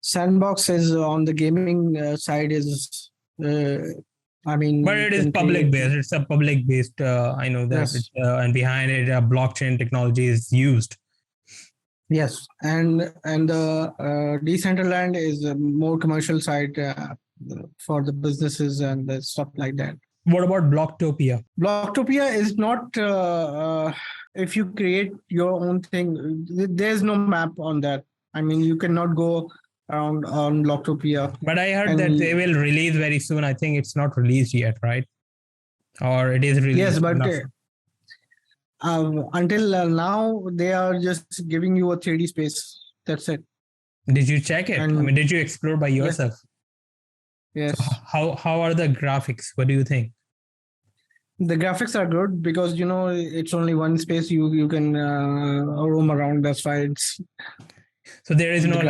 Sandbox is on the gaming side is, but it is public based. It's a public based. I know that, yes. And behind it, blockchain technology is used. Yes, and the Decentraland is a more commercial side for the businesses and the stuff like that. What about Blocktopia? Blocktopia is not. If you create your own thing, there's no map on that. I mean, you cannot go around on Blocktopia. But I heard that they will release very soon. I think it's not released yet, right? Or it is released? Yes, but until now, they are just giving you a 3D space. That's it. Did you check it? And, did you explore by yourself? Yes. So how are the graphics? What do you think? The graphics are good because, it's only one space you can roam around. That's why it's... So there is no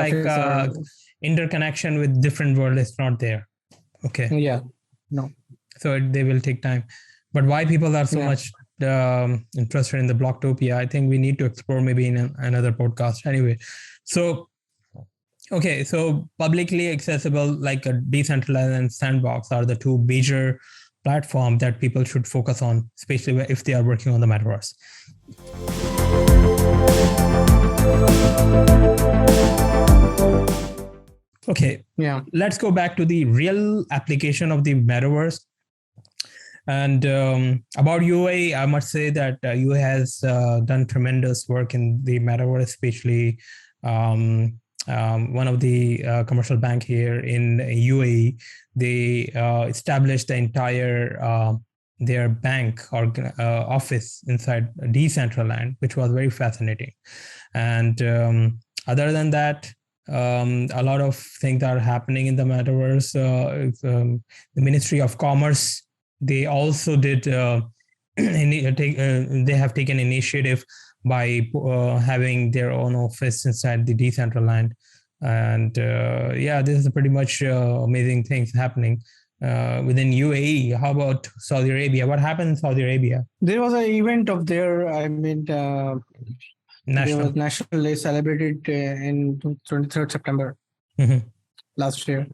interconnection with different worlds. It's not there. Okay. Yeah. No. So they will take time. But why people are so much interested in the Blocktopia, I think we need to explore maybe in another podcast. Anyway, so okay, so publicly accessible like a Decentraland and Sandbox are the two major platforms that people should focus on, especially if they are working on the metaverse. Okay, let's go back to the real application of the metaverse. And about UAE, I must say that UAE has done tremendous work in the metaverse, especially one of the commercial bank here in UAE. They established the entire their bank or office inside Decentraland, which was very fascinating. And other than that, a lot of things are happening in the metaverse. The Ministry of Commerce, they also did they have taken initiative by having their own office inside the Decentraland. And this is pretty much amazing things happening within UAE. How about Saudi Arabia? What happened in Saudi Arabia? There was an event of their, there was National Day celebrated in 23rd September last year.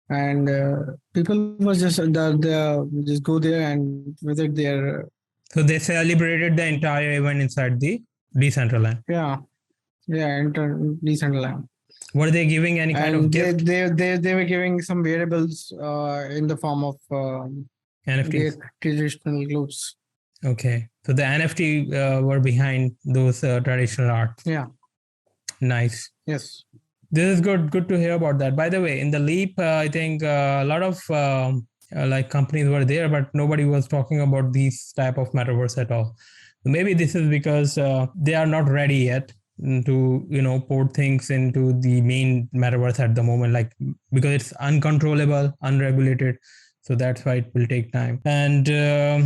And people was just go there and visit their. So they celebrated the entire event inside the Decentraland. Yeah, Decentraland. Were they giving any kind of gift? They were giving some variables in the form of NFTs, traditional clothes. Okay, so the NFT were behind those traditional art. Yeah. Nice. Yes. This is good to hear about that. By the way, in the Leap, I think a lot of like companies were there, but nobody was talking about these type of metaverse at all. Maybe this is because they are not ready yet to port things into the main metaverse at the moment, like because it's uncontrollable, unregulated. So that's why it will take time. And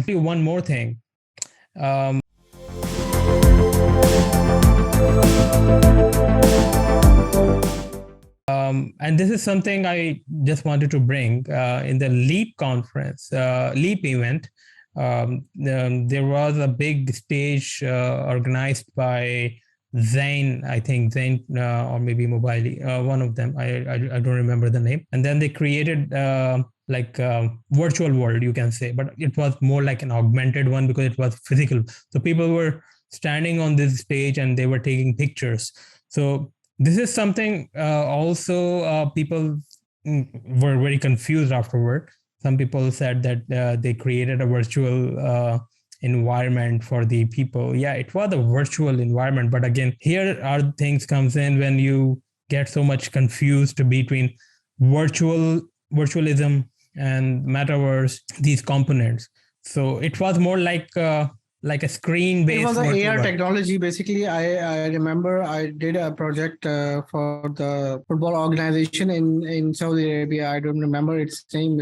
one more thing. And this is something I just wanted to bring in the LEAP conference, LEAP event. There was a big stage organized by Zain, I think Zain or maybe Mobile, one of them. I don't remember the name. And then they created like a virtual world, you can say, but it was more like an augmented one because it was physical. So people were standing on this stage and they were taking pictures. So this is something also people were very confused afterward. Some people said that they created a virtual environment for the people. Yeah, it was a virtual environment, but again, here are things comes in when you get so much confused between virtualism and metaverse, these components. So it was more like a screen based. It was an AR technology. Basically, I remember I did a project for the football organization in Saudi Arabia. I don't remember its name.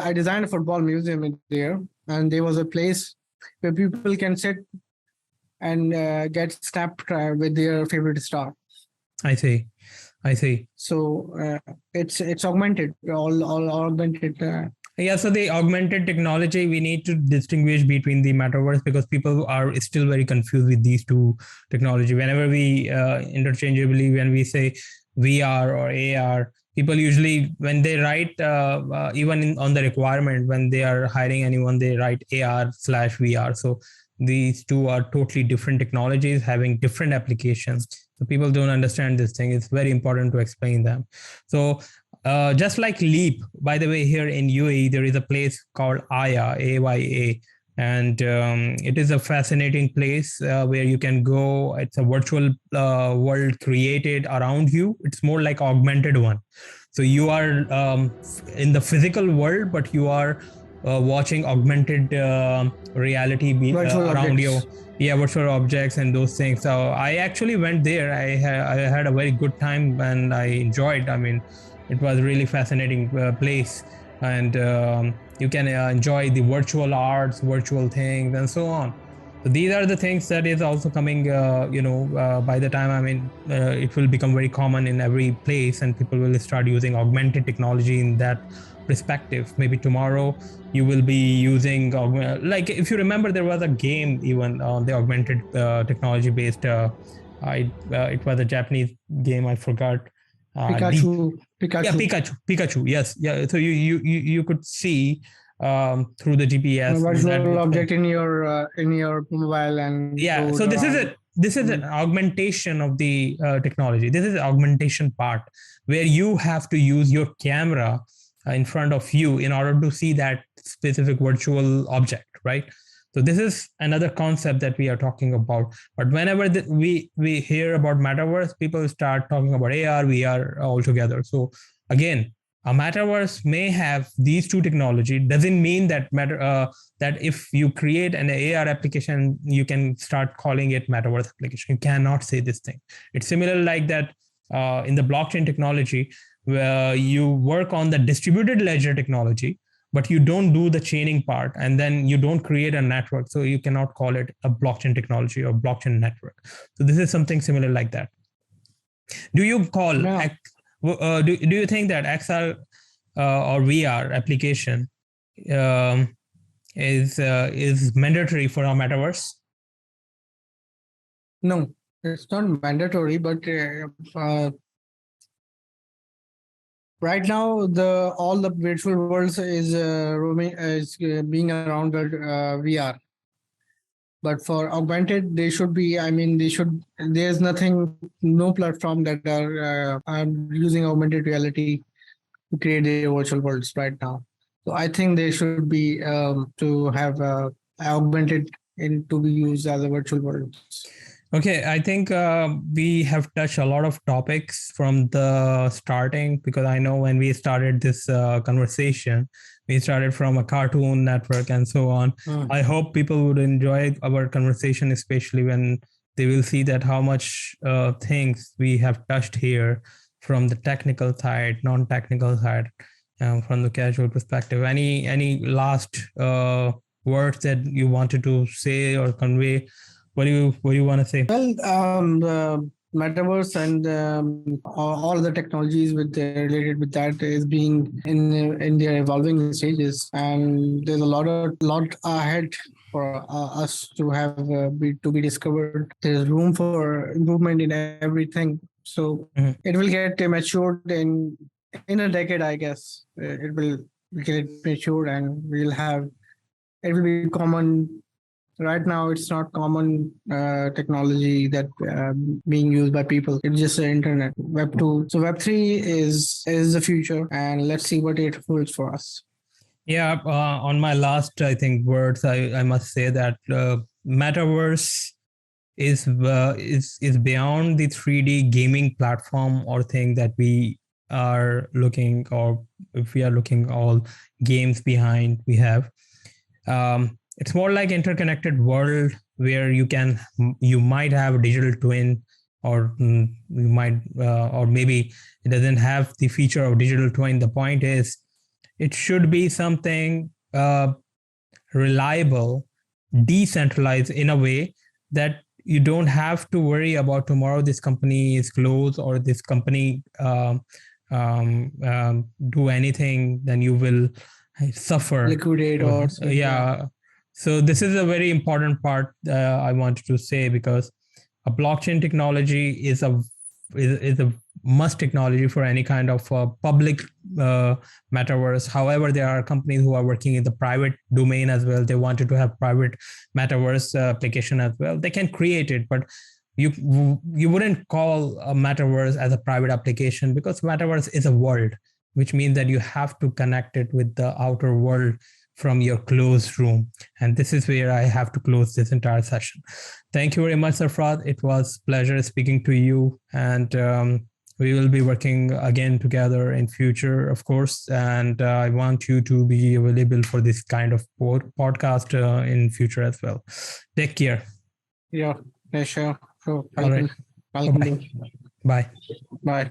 I designed a football museum in there, and there was a place where people can sit and get snapped with their favorite star. I see. So it's augmented, all augmented. Yeah, so the augmented technology, we need to distinguish between the metaverse because people are still very confused with these two technology. Whenever we interchangeably, when we say VR or AR, people usually, when they write, even on the requirement, when they are hiring anyone, they write AR/VR. So these two are totally different technologies having different applications. So people don't understand this thing. It's very important to explain them. So just like Leap, by the way, here in UAE, there is a place called Aya, AYA, and it is a fascinating place where you can go. It's a virtual world created around you. It's more like augmented one. So you are in the physical world, but you are watching augmented reality around you. Yeah, virtual objects and those things. So I actually went there. I had a very good time and I enjoyed. I mean, it was a really fascinating place, and you can enjoy the virtual arts, virtual things, and so on. So these are the things that is also coming. By the time, I mean, it will become very common in every place, and people will start using augmented technology in that perspective. Maybe tomorrow you will be using like if you remember, there was a game even on the augmented technology based. It was a Japanese game. I forgot. Pikachu. Yeah, Pikachu. Yes, yeah. So you could see through the GPS virtual object in your mobile, and yeah. So this is an augmentation of the technology. This is the augmentation part where you have to use your camera in front of you in order to see that specific virtual object, right? So this is another concept that we are talking about. But whenever we hear about metaverse, people start talking about AR, VR altogether. So again, a metaverse may have these two technology. Doesn't mean that that if you create an AR application, you can start calling it metaverse application. You cannot say this thing. It's similar like that in the blockchain technology, where you work on the distributed ledger technology, but you don't do the chaining part, and then you don't create a network. So you cannot call it a blockchain technology or blockchain network. So this is something similar like that. Do you call, do you think that XR or VR application is mandatory for our metaverse? No, it's not mandatory, but right now all the virtual worlds is being around VR. But for augmented, they should be. I mean, there's no platform that are using augmented reality to create their virtual worlds right now. So I think they should be to have augmented to be used as a virtual worlds. Okay, I think we have touched a lot of topics from the starting, because I know when we started this conversation, we started from a Cartoon Network and so on. I hope people would enjoy our conversation, especially when they will see that how much things we have touched here from the technical side, non-technical side, from the casual perspective. Any last words that you wanted to say or convey? What do you want to say? Well, Metaverse and all the technologies related with that is being in their evolving stages, and there's a lot ahead for us to have to be discovered. There's room for improvement in everything, so it will get matured in a decade, I guess. It will get matured, and we'll have it will be common. Right now, it's not common technology that being used by people. It's just the internet, Web 2. So Web 3 is the future, and let's see what it holds for us. Yeah, on my last, I think, words, I must say that Metaverse is beyond the 3D gaming platform or thing that we are looking, or if we are looking all games behind we have. It's more like interconnected world where you might have a digital twin, or you might or maybe it doesn't have the feature of digital twin. The point is it should be something reliable, decentralized in a way that you don't have to worry about tomorrow this company is closed or this company do anything, then you will suffer, liquidate, or yeah. So this is a very important part I wanted to say, because a blockchain technology is a must technology for any kind of public metaverse. However, there are companies who are working in the private domain as well. They wanted to have private metaverse application as well. They can create it, but you wouldn't call a metaverse as a private application, because metaverse is a world, which means that you have to connect it with the outer world from your closed room. And this is where I have to close this entire session. Thank you very much, Sarfraz. It was a pleasure speaking to you. And we will be working again together in future, of course. And I want you to be available for this kind of podcast in future as well. Take care. Yeah, sure. All right. Bye. Bye. Bye.